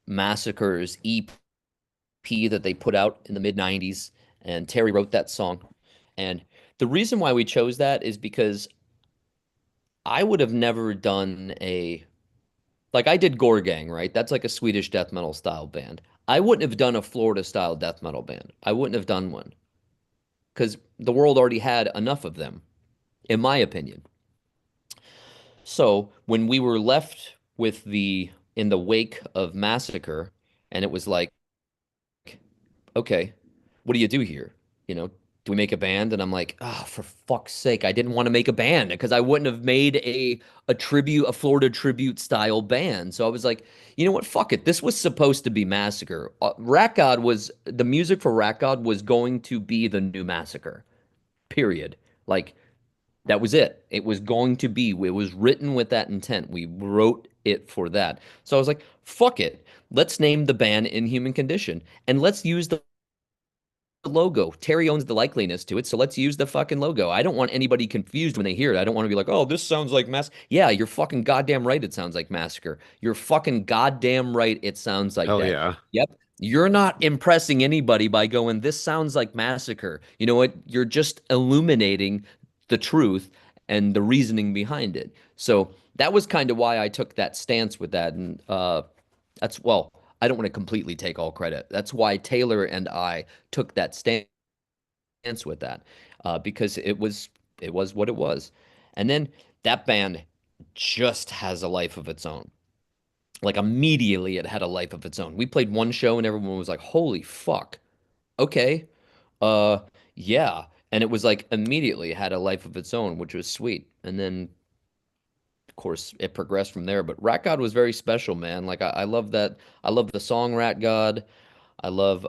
Massacre's EP that they put out in the mid 90s, and Terry wrote that song. And the reason why we chose that is because I would have never done a like I did Gore Gang, right? That's like a Swedish death metal style band. I wouldn't have done a Florida style death metal band. I wouldn't have done one because the world already had enough of them, in my opinion. So when we were left with the in the wake of Massacre, and it was like, okay, what do you do here? You know, do we make a band? And I'm like, oh, for fuck's sake, I didn't want to make a band because I wouldn't have made a Florida tribute style band. So I was like, you know what? Fuck it. This was supposed to be Massacre. Rat God was the music for Rat God was going to be the new Massacre. Period. Like that was it. It was going to be. It was written with that intent. We wrote it for that. So I was like, fuck it. Let's name the band Inhuman Condition and let's use the logo. Terry owns the likeliness to it, so let's use the fucking logo. I don't want anybody confused when they hear it. I don't want to be like, oh, this sounds like Mass. Yeah, you're fucking goddamn right. It sounds like Massacre. You're fucking goddamn right. It sounds like Hell that. yeah. Yep. You're not impressing anybody by going, this sounds like Massacre. You know what? You're just illuminating the truth and the reasoning behind it. So that was kind of why I took that stance with that. And well, I don't want to completely take all credit. That's why Taylor and I took that stance with that, because it was what it was. And then that band just has a life of its own. Like immediately, it had a life of its own. We played one show and everyone was like, "Holy fuck, okay, uh, yeah." And it was like immediately it had a life of its own, which was sweet. And then of course it progressed from there. But Rat God was very special, man. Like I love that. I love the song Rat God. I love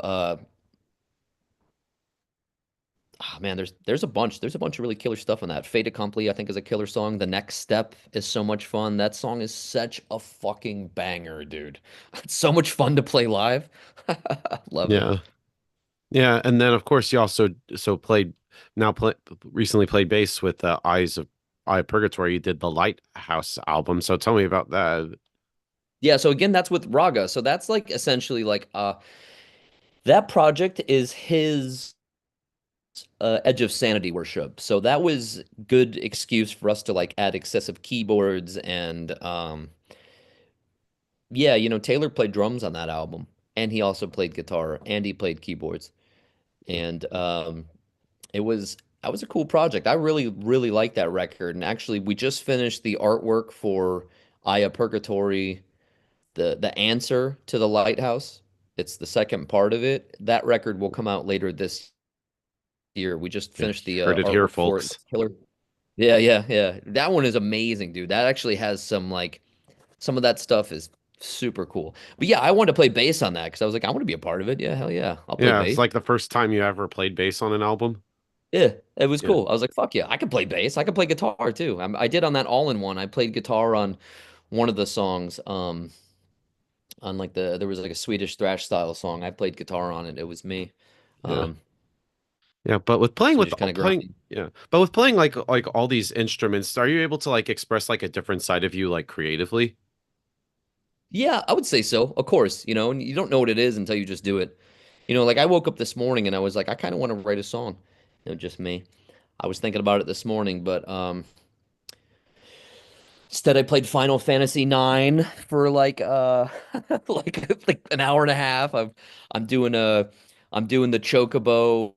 oh man, there's a bunch of really killer stuff on that. Fait Accompli, I think, is a killer song. The Next Step is so much fun. That song is such a fucking banger, dude. It's so much fun to play live. Love it. Yeah. Yeah, and then of course you also played now play recently played bass with Eye of Purgatory. You did the Lighthouse album. So tell me about that. Yeah, so again, that's with Raga. So that's like essentially like that project is his Edge of Sanity worship. So that was good excuse for us to like add excessive keyboards and yeah, Taylor played drums on that album and he also played guitar and he played keyboards. And it was that was a cool project. I really really like that record. And actually we just finished the artwork for Aya Purgatory, the answer to the Lighthouse. It's the second part of it. That record will come out later this year. We just Yeah, finished the heard it here, artwork for it. folks. It's killer. Yeah, yeah, yeah. That one is amazing, dude. That actually has some like some of that stuff is super cool. But yeah, I wanted to play bass on that because I was like, I want to be a part of it. Yeah, hell yeah, I'll play Yeah, it's bass. like the first time you ever played bass on an album. Yeah, it was Yeah, cool. I was like, fuck yeah, I can play bass. I can play guitar too. I did on that all-in-one. I played guitar on one of the songs. On like there was like a Swedish thrash style song. I played guitar on it. It was me. yeah, Um, yeah. But with so just kind of playing, grinding. yeah, but with playing like all these instruments, are you able to like express like a different side of you like creatively? Yeah, I would say so. Of course, and you don't know what it is until you just do it. Like I woke up this morning and I was like, I kind of want to write a song. Just me. I was thinking about it this morning, but instead I played Final Fantasy 9 for like like an hour and a half. I'm doing the Chocobo.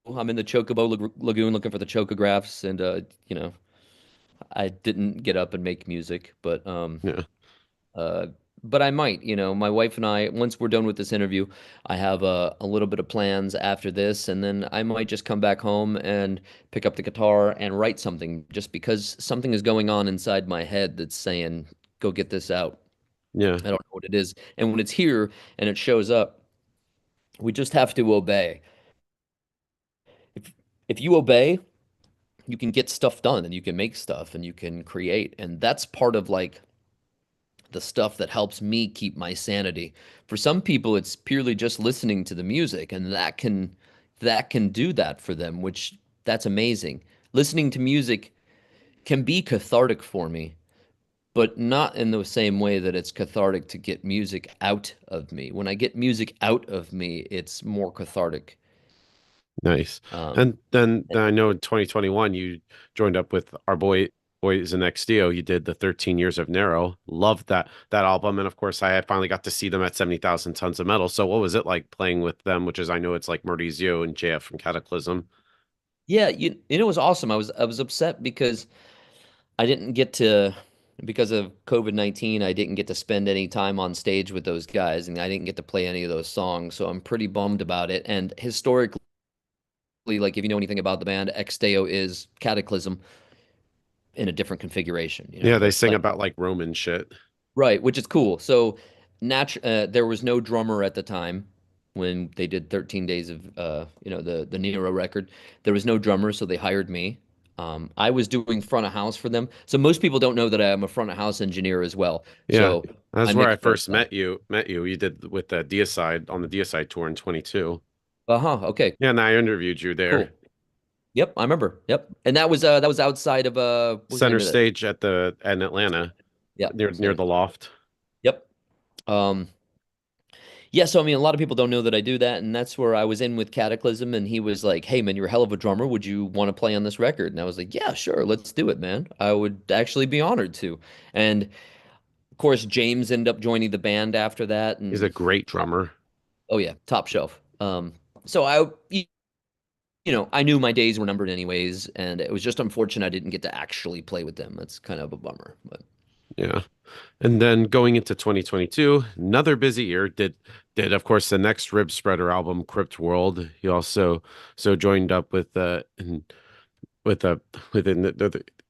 I'm in the Chocobo Lagoon looking for the chocographs and I didn't get up and make music, Yeah, uh but I might, my wife and I, once we're done with this interview, I have a little bit of plans after this, and then I might just come back home and pick up the guitar and write something just because something is going on inside my head that's saying, go get this out. yeah, I don't know what it is. And when it's here and it shows up, we just have to obey. If if you obey, you can get stuff done and you can make stuff and you can create. And that's part of like the stuff that helps me keep my sanity. For some people, it's purely just listening to the music, and that can do that for them, which that's amazing. Listening to music can be cathartic for me, but not in the same way that it's cathartic to get music out of me. When I get music out of me, it's more cathartic. nice. Um, And then I know in 2021 you joined up with our boys in XDO. You did the 13 Years of Narrow. Loved that album, and of course I finally got to see them at 70,000 Tons of Metal. So what was it like playing with them? Which is I know it's like Maurizio and JF from Cataclysm. yeah, it was awesome. I was upset because I didn't get to, because of COVID-19, I didn't get to spend any time on stage with those guys and I didn't get to play any of those songs. So I'm pretty bummed about it. And historically, like if you know anything about the band, Exteo is Cataclysm in a different configuration, Yeah, they but sing like, about like Roman shit. right, which is cool. So there was no drummer at the time when they did 13 Days of the Nero record. There was no drummer, so they hired me. I was doing front of house for them. So most people don't know that I am a front of house engineer as well. Yeah, So I that's where I mixed those first songs. met you. You did with the Deicide on the Deicide tour in 22. Uh-huh. Okay. Yeah, and I interviewed you there. Cool. Yep, I remember. Yep. And that was outside of what was the Center name of that? stage at the in Atlanta, Yeah, near center. the loft. Yep. Um Yeah, so I mean, a lot of people don't know that I do that, and that's where I was in with Cataclysm, and he was like, "Hey, man, you're a hell of a drummer. Would you want to play on this record?" And I was like, "Yeah, sure, let's do it, man. I would actually be honored to." And of course, James ended up joining the band after that, He's a and great drummer. oh yeah, top shelf. So I knew my days were numbered anyways, and it was just unfortunate I didn't get to actually play with them. That's kind of a bummer, but Yeah. And then going into 2022, another busy year. Did of course the next Rib Spreader album, Crypt World. He also joined up with a with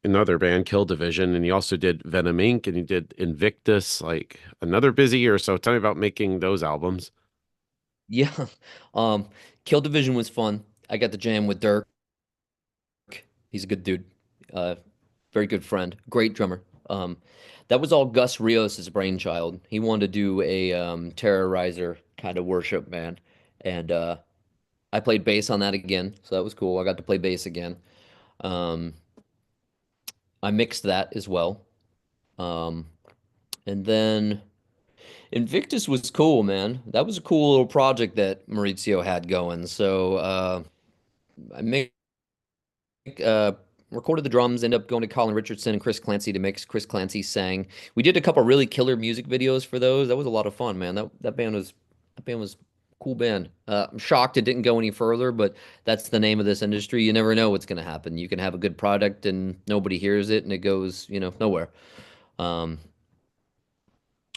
another band, Kill Division, and he also did Venom Inc. and he did Invictus. Like another busy year. So tell me about making those albums. yeah. Um, Kill Division was fun. I got to jam with Dirk. He's a good dude. Uh, very good friend, great drummer. That was all Gus Rios' brainchild. He wanted to do a terrorizer kind of worship band, and I played bass on that again, so that was cool. I got to play bass again. Um, I mixed that as well. Um, And then Invictus was cool, man. That was a cool little project that Maurizio had going. So I made uh, recorded the drums, ended up going to Colin Richardson and Chris Clancy to mix. Chris Clancy sang. We did a couple really killer music videos for those. That was a lot of fun, man. That band was a cool band. I'm shocked it didn't go any further, but that's the name of this industry. You never know what's going to happen. You can have a good product and nobody hears it and it goes, nowhere. Um,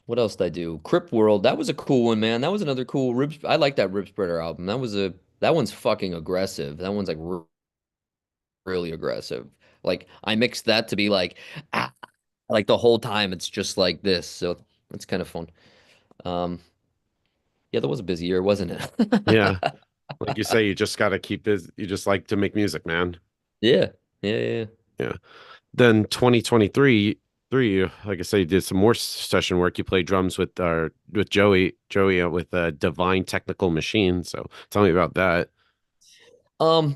what else did I do? Crip World, that was a cool one, man. That was another cool rib. I like that Rib Spreader album. That one's fucking aggressive. That one's like really aggressive. Like I mixed that to be ah, like the whole time it's just like this. So it's kind of fun. Um, yeah, that was a busy year, wasn't Yeah. it? Like you say, you just got to keep this. You just like to make music, man. Yeah, yeah, yeah. Yeah. Then 2023, like I say, you did some more session work. You played drums with Joey with Divine Technical Machine. So tell me about that.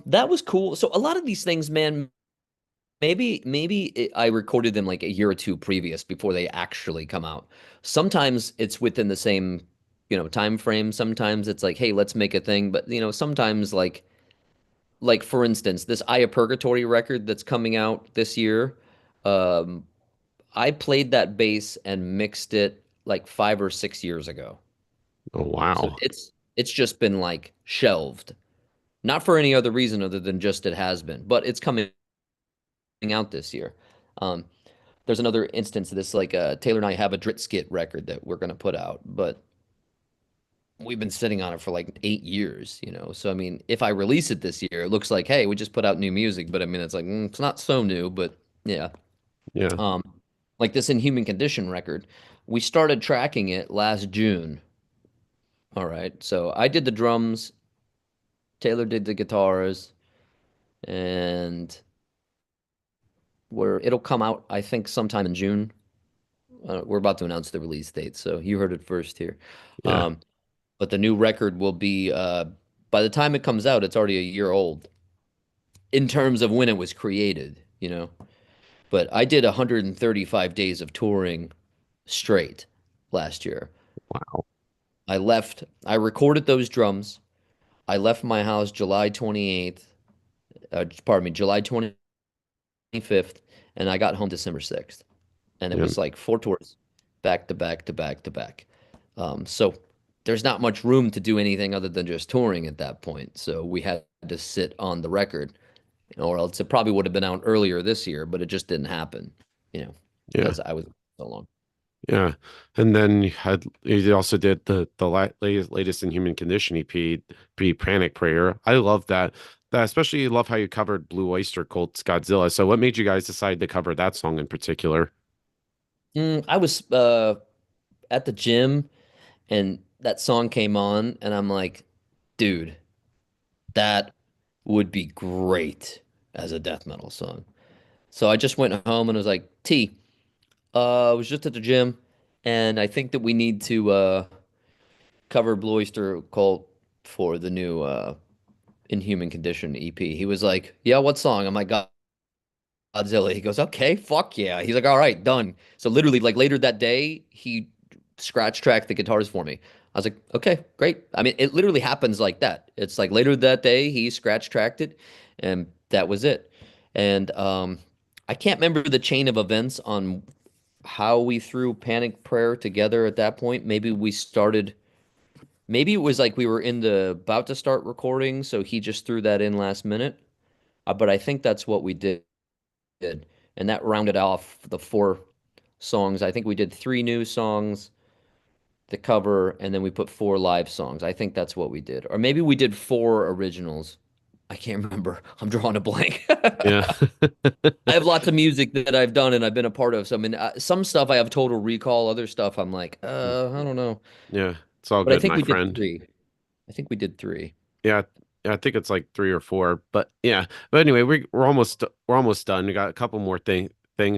That was cool. So a lot of these things, man, I recorded them like a year or two previous before they actually come out. Sometimes it's within the same, time frame. Sometimes it's like, hey, let's make a thing. But sometimes like for instance, this Eye of Purgatory record that's coming out this year, um, I played that bass and mixed it like 5 or 6 years ago. Oh So wow. it's just been like shelved. Not for any other reason other than just it has been, but it's coming out this year. Um, there's another instance of this, like Taylor and I have a Drit Skit record that we're gonna put out, but we've been sitting on it for like 8 years. So I mean, if I release it this year, it looks like, hey, we just put out new music, but I mean, it's like it's not so new, but yeah. Yeah. Um, like this Inhuman Condition record, we started tracking it last June. All right, so I did the drums, Taylor did the guitars, and it'll come out, I think, sometime in June. We're about to announce the release date, so you heard it first here. Yeah. Um, but the new record will be by the time it comes out, it's already a year old in terms of when it was created. But I did 135 days of touring straight last year. Wow. I recorded those drums. I left my house July 28th, pardon me, July 25th, and I got home December 6th. And it Yeah. was like 4 tours back to back to back to back. So there's not much room to do anything other than just touring at that point. So we had to sit on the record, or else it probably would have been out earlier this year, but it just didn't happen, you know, Yeah. because I was so long. Yeah. And then you also did the latest in Human Condition EP, Be Panic Prayer. I love that. That especially love how you covered Blue Oyster Cult's Godzilla. So what made you guys decide to cover that song in particular? I was at the gym and that song came on, and I'm like, dude, that would be great as a death metal song. So I just went home and was like, T, I was just at the gym, and I think that we need to cover Blue Oyster Cult for the new Inhuman Condition EP. He was like, yeah, what song? I'm like, Godzilla. He goes, okay, fuck yeah. He's like, all right, done. So literally, like later that day, he scratch tracked the guitars for me. I was like, okay, great. I mean, it literally happens like that. It's like later that day, he scratch tracked it, and that was it. And I can't remember the chain of events on how we threw Panic Prayer together at that point. Maybe it was like we were in the about to start recording, so he just threw that in last minute. But I think that's what we did. And that rounded off the 4 songs. I think we did 3 new songs, the cover, and then we put 4 live songs. I think that's what we did. Or maybe we did 4 originals. I can't remember. I'm drawing a blank. Yeah. I have lots of music that I've done and I've been a part of. So I mean, some stuff I have total recall. Other stuff I'm like, I don't know. Yeah. It's all But I good, think my we did friend. three. I think we did three. Yeah, yeah, I think it's like three or four, but yeah. But anyway, we're almost done. We got a couple more things.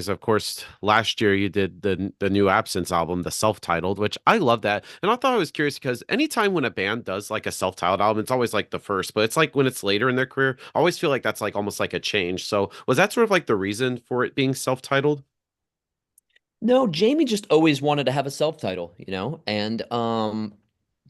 Of course, last year you did the new Absence album, the self-titled, which I love that. And I thought I was curious because anytime when a band does like a self-titled album, it's always like the first, but it's like when it's later in their career, I always feel like that's like almost like a change. So was that sort of like the reason for it being self-titled? No, Jamie just always wanted to have a self-title, and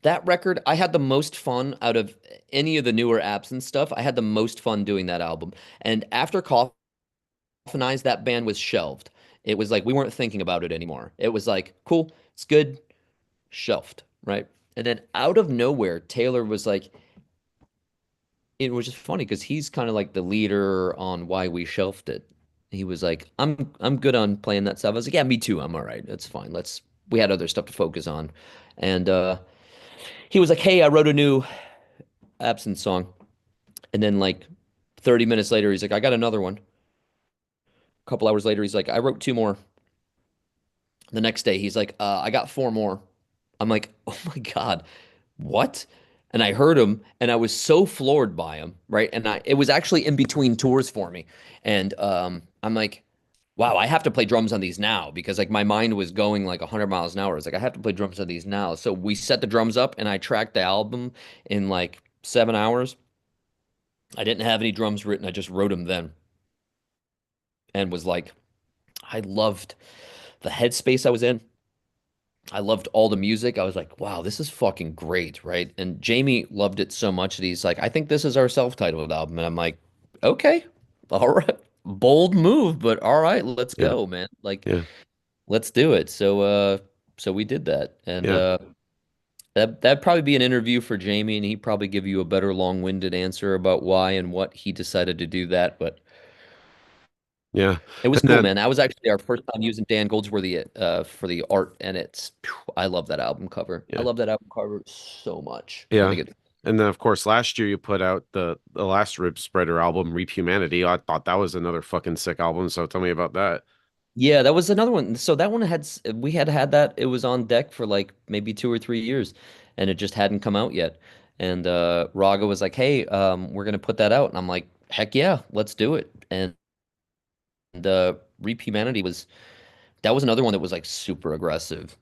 that record, I had the most fun out of any of the newer apps and stuff. I had the most fun doing that album. And after Coffinize, that band was shelved. It was like we weren't thinking about it anymore. It was like, cool, it's good, shelved, right? And then out of nowhere, Taylor was like, it was just funny because he's kind of like the leader on why we shelved it. He was like, I'm good on playing that stuff. I was like, yeah, me too. I'm all right. It's fine. We had other stuff to focus on. And he was like, hey, I wrote a new Absence song. And then like 30 minutes later, he's like, I got another one. A couple hours later, he's like, I wrote two more. The next day, he's like, I got four more. I'm like, oh my God, what? And I heard him and I was so floored by him, right? And it was actually in between tours for me. And I'm like, wow, I have to play drums on these now because like my mind was going like 100 miles an hour. It's like, I have to play drums on these now. So we set the drums up and I tracked the album in like 7 hours. I didn't have any drums written. I just wrote them then and was like, I loved the headspace I was in. I loved all the music. I was like, wow, this is fucking great, right? And Jamie loved it so much that he's like, I think this is our self-titled album. And I'm like, okay, all right. Bold move, but all right, let's Yeah, go, man. Like, yeah, let's do it. So we did that. And yeah, that'd probably be an interview for Jamie, and he'd probably give you a better long-winded answer about why and what he decided to do that. But yeah. it was And cool, then man. That was actually our first time using Dan Goldsworthy for the art, and I love that album cover. I yeah, love that album cover so much. I yeah. think it. And then of course last year you put out the last Rib Spreader album, Reap Humanity. I thought that was another fucking sick album. So tell me about that. Yeah, that was another one. So that one we had that. It was on deck for like maybe 2 or 3 years, and it just hadn't come out yet. And Raga was like, "Hey, we're gonna put that out," and I'm like, "Heck yeah, let's do it." And the Reap Humanity that was another one that was like super aggressive.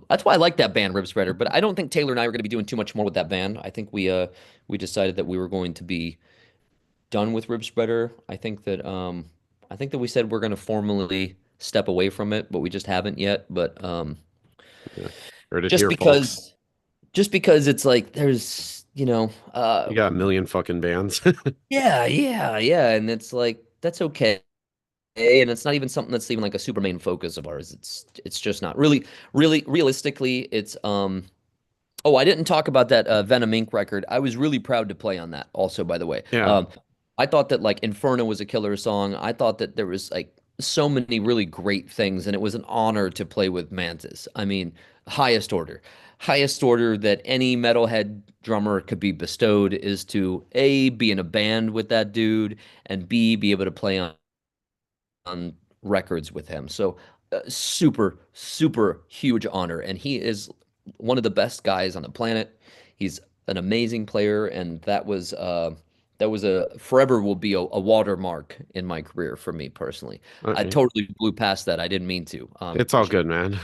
That's why I like that band, Rib Spreader. But I don't think Taylor and I are going to be doing too much more with that band. I think we decided that we were going to be done with Rib Spreader. I think that we said we're going to formally step away from it, but we just haven't yet. But Yeah. Heard it just here, folks. because just because it's like there's You got a million fucking bands. yeah, yeah, yeah, and it's like that's okay. And it's not even something that's even like a super main focus of ours. It's just not really realistically. It's Oh, I didn't talk about that Venom Inc. record. I was really proud to play on that. Also, by the way, Yeah. I thought that like Inferno was a killer song. I thought that there was like so many really great things, and it was an honor to play with Mantis. I mean, highest order that any metalhead drummer could be bestowed is to A, be in a band with that dude, and B, be able to play on records with him. So super, super huge honor. And he is one of the best guys on the planet. He's an amazing player, and that was a forever will be a watermark in my career for me personally. I Okay. totally blew past that. I didn't mean to. It's all good, man.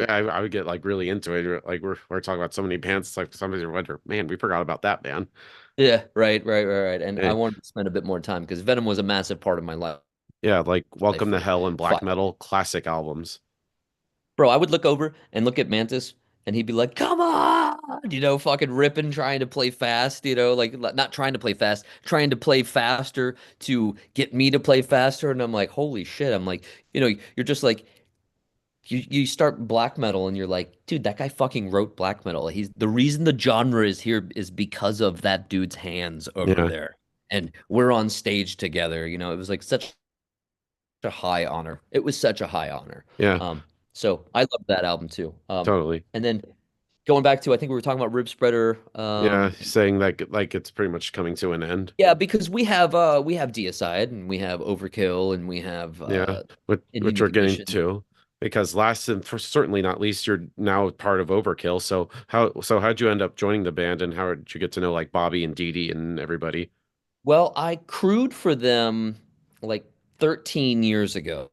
I would get like really into it. Like we're talking about so many bands. It's like somebody's wonder, man, we forgot about that band. Yeah, right, right, right, right. And I Hey, wanted to spend a bit more time because Venom was a massive part of my life yeah, like Welcome to for Hell and Black five. Metal, classic albums. Bro, I would look over and look at Mantis, and he'd be like, "Come on," fucking ripping, trying to play fast, like not trying to play fast, trying to play faster to get me to play faster. And I'm like, "Holy shit!" I'm like, you're just like you start black metal, and you're like, "Dude, that guy fucking wrote black metal. He's the reason the genre is here is because of that dude's hands over Yeah, there, and we're on stage together." It was like such a high honor. It was such a high honor. yeah, Um, so I love that album too. totally. And then going back to, I think we were talking about Rib Spreader. Yeah, saying that like it's pretty much coming to an end. Yeah, because we have Deicide and we have Overkill and we have Yeah, which Inhuman we're getting Condition. to because last and for certainly not least, you're now part of Overkill. How'd you end up joining the band and how did you get to know like Bobby and Dee Dee and everybody? Well, I crewed for them like 13 years ago,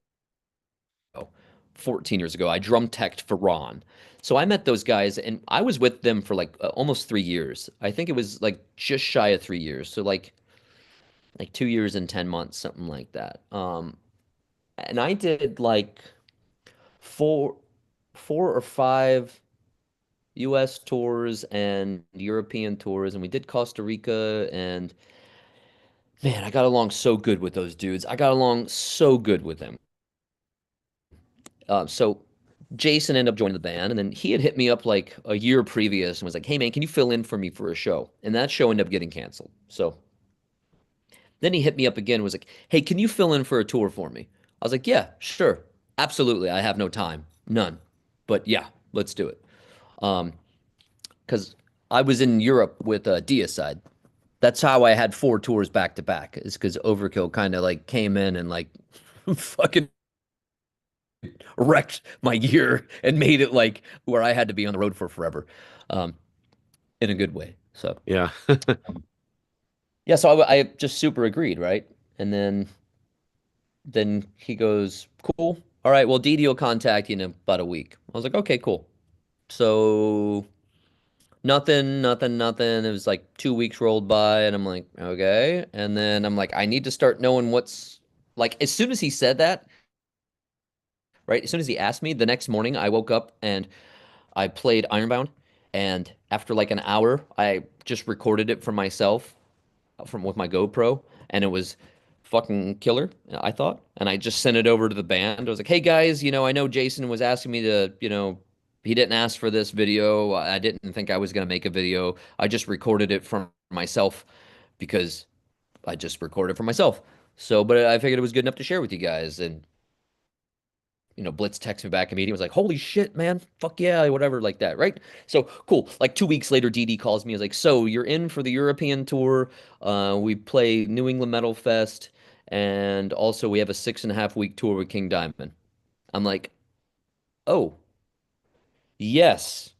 14 years ago. I drum teched for Ron. So I met those guys and I was with them for like almost 3 years. I think it was like just shy of 3 years. So like 2 years and 10 months, something like that. And I did like four, 4 or 5 U.S. tours and European tours, and we did Costa Rica. And man, I got along so good with those dudes. I got along so good with them. So Jason ended up joining the band, and then he had hit me up like a year previous and was like, "Hey man, can you fill in for me for a show?" And that show ended up getting canceled. So then he hit me up again and was like, "Hey, can you fill in for a tour for me?" I was like, "Yeah, sure. Absolutely. I have no time. None. But yeah, let's do it." Um, because I was in Europe with Deicide. That's how I had 4 tours back to back, is because Overkill kind of like came in and like fucking wrecked my year and made it like where I had to be on the road for forever, um, in a good way. So Yeah. yeah, so I just super agreed, right? And then he goes, "Cool. All right, well, Didi will contact you in about a week." I was like, "Okay, cool." So nothing, nothing, nothing. It was like 2 weeks rolled by, and I'm like, "Okay." And then I'm like, I need to start knowing what's like. As soon as he said that, right? As soon as he asked me, the next morning I woke up and I played Ironbound, and after like an hour, I just recorded it for myself from with my GoPro, and it was fucking killer, I thought. And I just sent it over to the band. I was like, "Hey guys, I know Jason was asking me to, he didn't ask for this video. I didn't think I was gonna make a video. I just recorded it from myself because I just recorded for myself. So, but I figured it was good enough to share with you guys." And Blitz texted me back immediately. Was like, "Holy shit, man. Fuck yeah," whatever, like that, right? So cool. Like 2 weeks later, DD calls me. He's like, "So you're in for the European tour. We play New England Metal Fest, and also we have a 6.5 week tour with King Diamond." I'm like, "Oh, yes.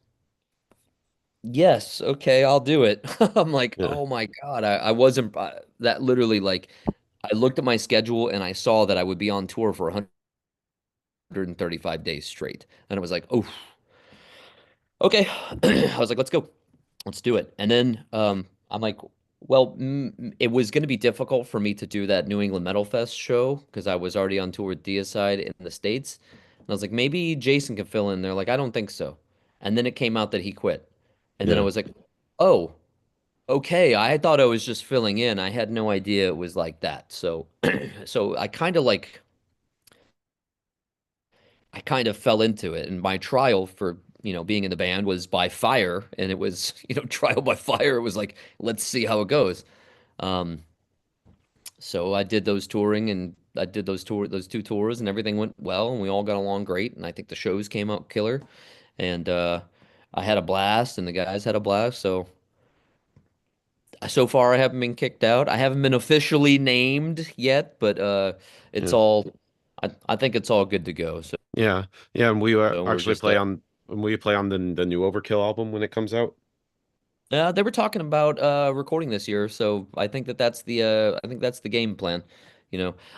Yes, okay, I'll do it." I'm like, Yeah. "Oh my God." I wasn't that literally like I looked at my schedule and I saw that I would be on tour for 135 days straight. And I was like, "Oh, okay." I was like, "Let's go. Let's do it." And then I'm like, well, it was going to be difficult for me to do that New England Metal Fest show because I was already on tour with Deicide in the States. And I was like, maybe Jason can fill in. They're like, "I don't think so." And then it came out that he quit. And then I Yeah. was like, "Oh, okay." I thought I was just filling in. I had no idea it was like that. So, so I kind of fell into it. And my trial for, being in the band was by fire. And it was, trial by fire. It was like, let's see how it goes. Um, so I did those touring and I did those 2 tours and everything went well and we all got along great. And I think the shows came out killer. And I had a blast and the guys had a blast. So far I haven't been kicked out. I haven't been officially named yet, but it's Yeah. all, I think it's all good to go. So, Yeah. Yeah. And we we're actually just play on we play on the new Overkill album when it comes out. They were talking about recording this year, so I think that's the game plan.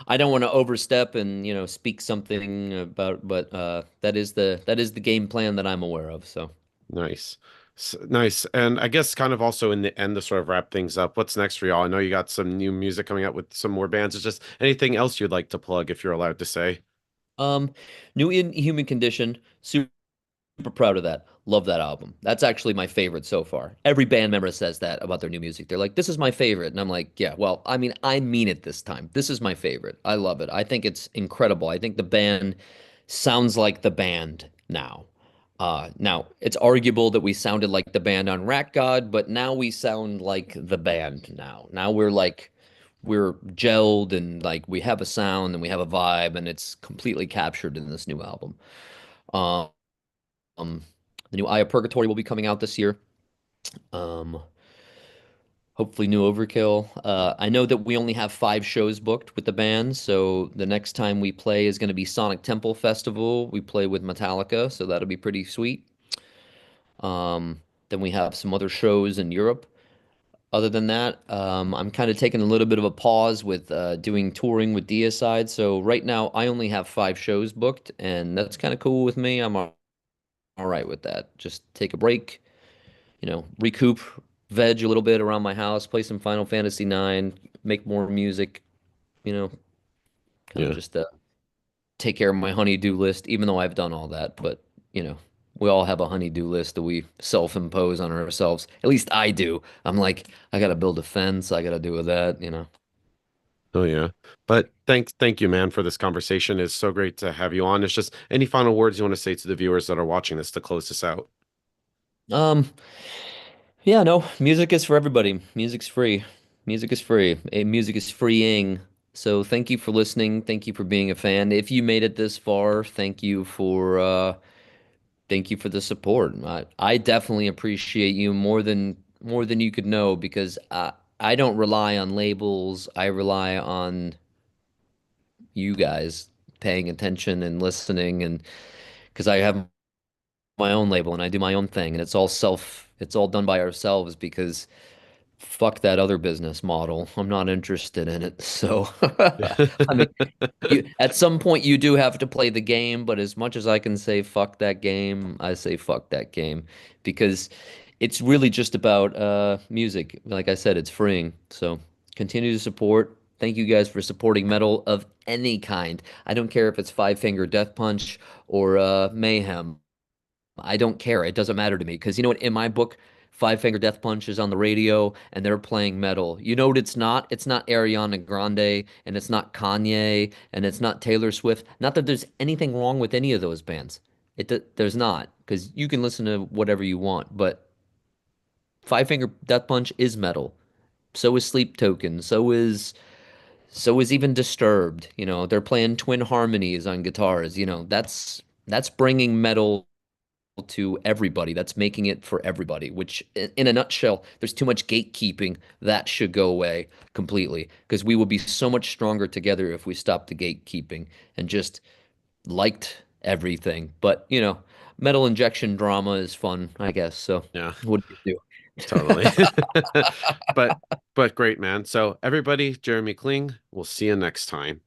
I don't want to overstep and speak something about, but that is the game plan that I'm aware of. So Nice. Nice. And I guess kind of also in the end to sort of wrap things up, what's next for y'all? I know you got some new music coming out with some more bands. Is just anything else you'd like to plug if you're allowed to say? um, New in Human Condition, super proud of that. Love that album. That's actually my favorite so far. Every band member says that about their new music. They're like, "This is my favorite." And I'm like, "Yeah, well, I mean it this time. This is my favorite. I love it. I think it's incredible. I think the band sounds like the band now. Now, it's arguable that we sounded like the band on Rat God, but now we sound like the band now. Now we're gelled and like we have a sound and we have a vibe and it's completely captured in this new album. Um, um, the new Eye of Purgatory will be coming out this year. Um, Hopefully, new Overkill. I know that we only have 5 shows booked with the band, so the next time we play is going to be Sonic Temple Festival. We play with Metallica, so that'll be pretty sweet. Then we have some other shows in Europe. Other than that, I'm kind of taking a little bit of a pause with doing touring with Deicide. So right now, I only have 5 shows booked, and that's kind of cool with me. I'm all right with that. Just take a break, recoup, veg a little bit around my house, play some Final Fantasy 9, make more music, you know, kind of Yeah. just take care of my honey-do list, even though I've done all that. But, you know, we all have a honey-do list that we self-impose on ourselves. At least I do. I'm like, I gotta build a fence, I gotta do that, you know. Oh yeah. But thank you, man, for this conversation. It's so great to have you on. It's just any final words you want to say to the viewers that are watching this to close this out? Um, yeah, no, music is for everybody. Music's free. Music is free. Music is freeing. So thank you for listening. Thank you for being a fan. If you made it this far, thank you for the support. I definitely appreciate you more than you could know because I don't rely on labels. I rely on you guys paying attention and listening, and because I have my own label and I do my own thing, and it's all done by ourselves because fuck that other business model. I'm not interested in it. So, I mean, at some point you do have to play the game, but as much as I can say fuck that game, I say fuck that game because it's really just about music. Like I said, it's freeing. So, continue to support. Thank you guys for supporting metal of any kind. I don't care if it's Five Finger Death Punch or Mayhem. I don't care. It doesn't matter to me because you know what? In my book, Five Finger Death Punch is on the radio and they're playing metal. You know what it's not? It's not Ariana Grande and it's not Kanye and it's not Taylor Swift. Not that there's anything wrong with any of those bands. There's not because you can listen to whatever you want, but Five Finger Death Punch is metal. So is Sleep Token. So is even Disturbed. You know, they're playing twin harmonies on guitars. You know, that's bringing metal to everybody. That's making it for everybody, which in a nutshell, there's too much gatekeeping. That should go away completely because we would be so much stronger together if we stopped the gatekeeping and just liked everything. But, you know, metal injection drama is fun, I guess. So Yeah, what do you totally. do? But but great, man. So everybody, Jeramie Kling, we'll see you next time.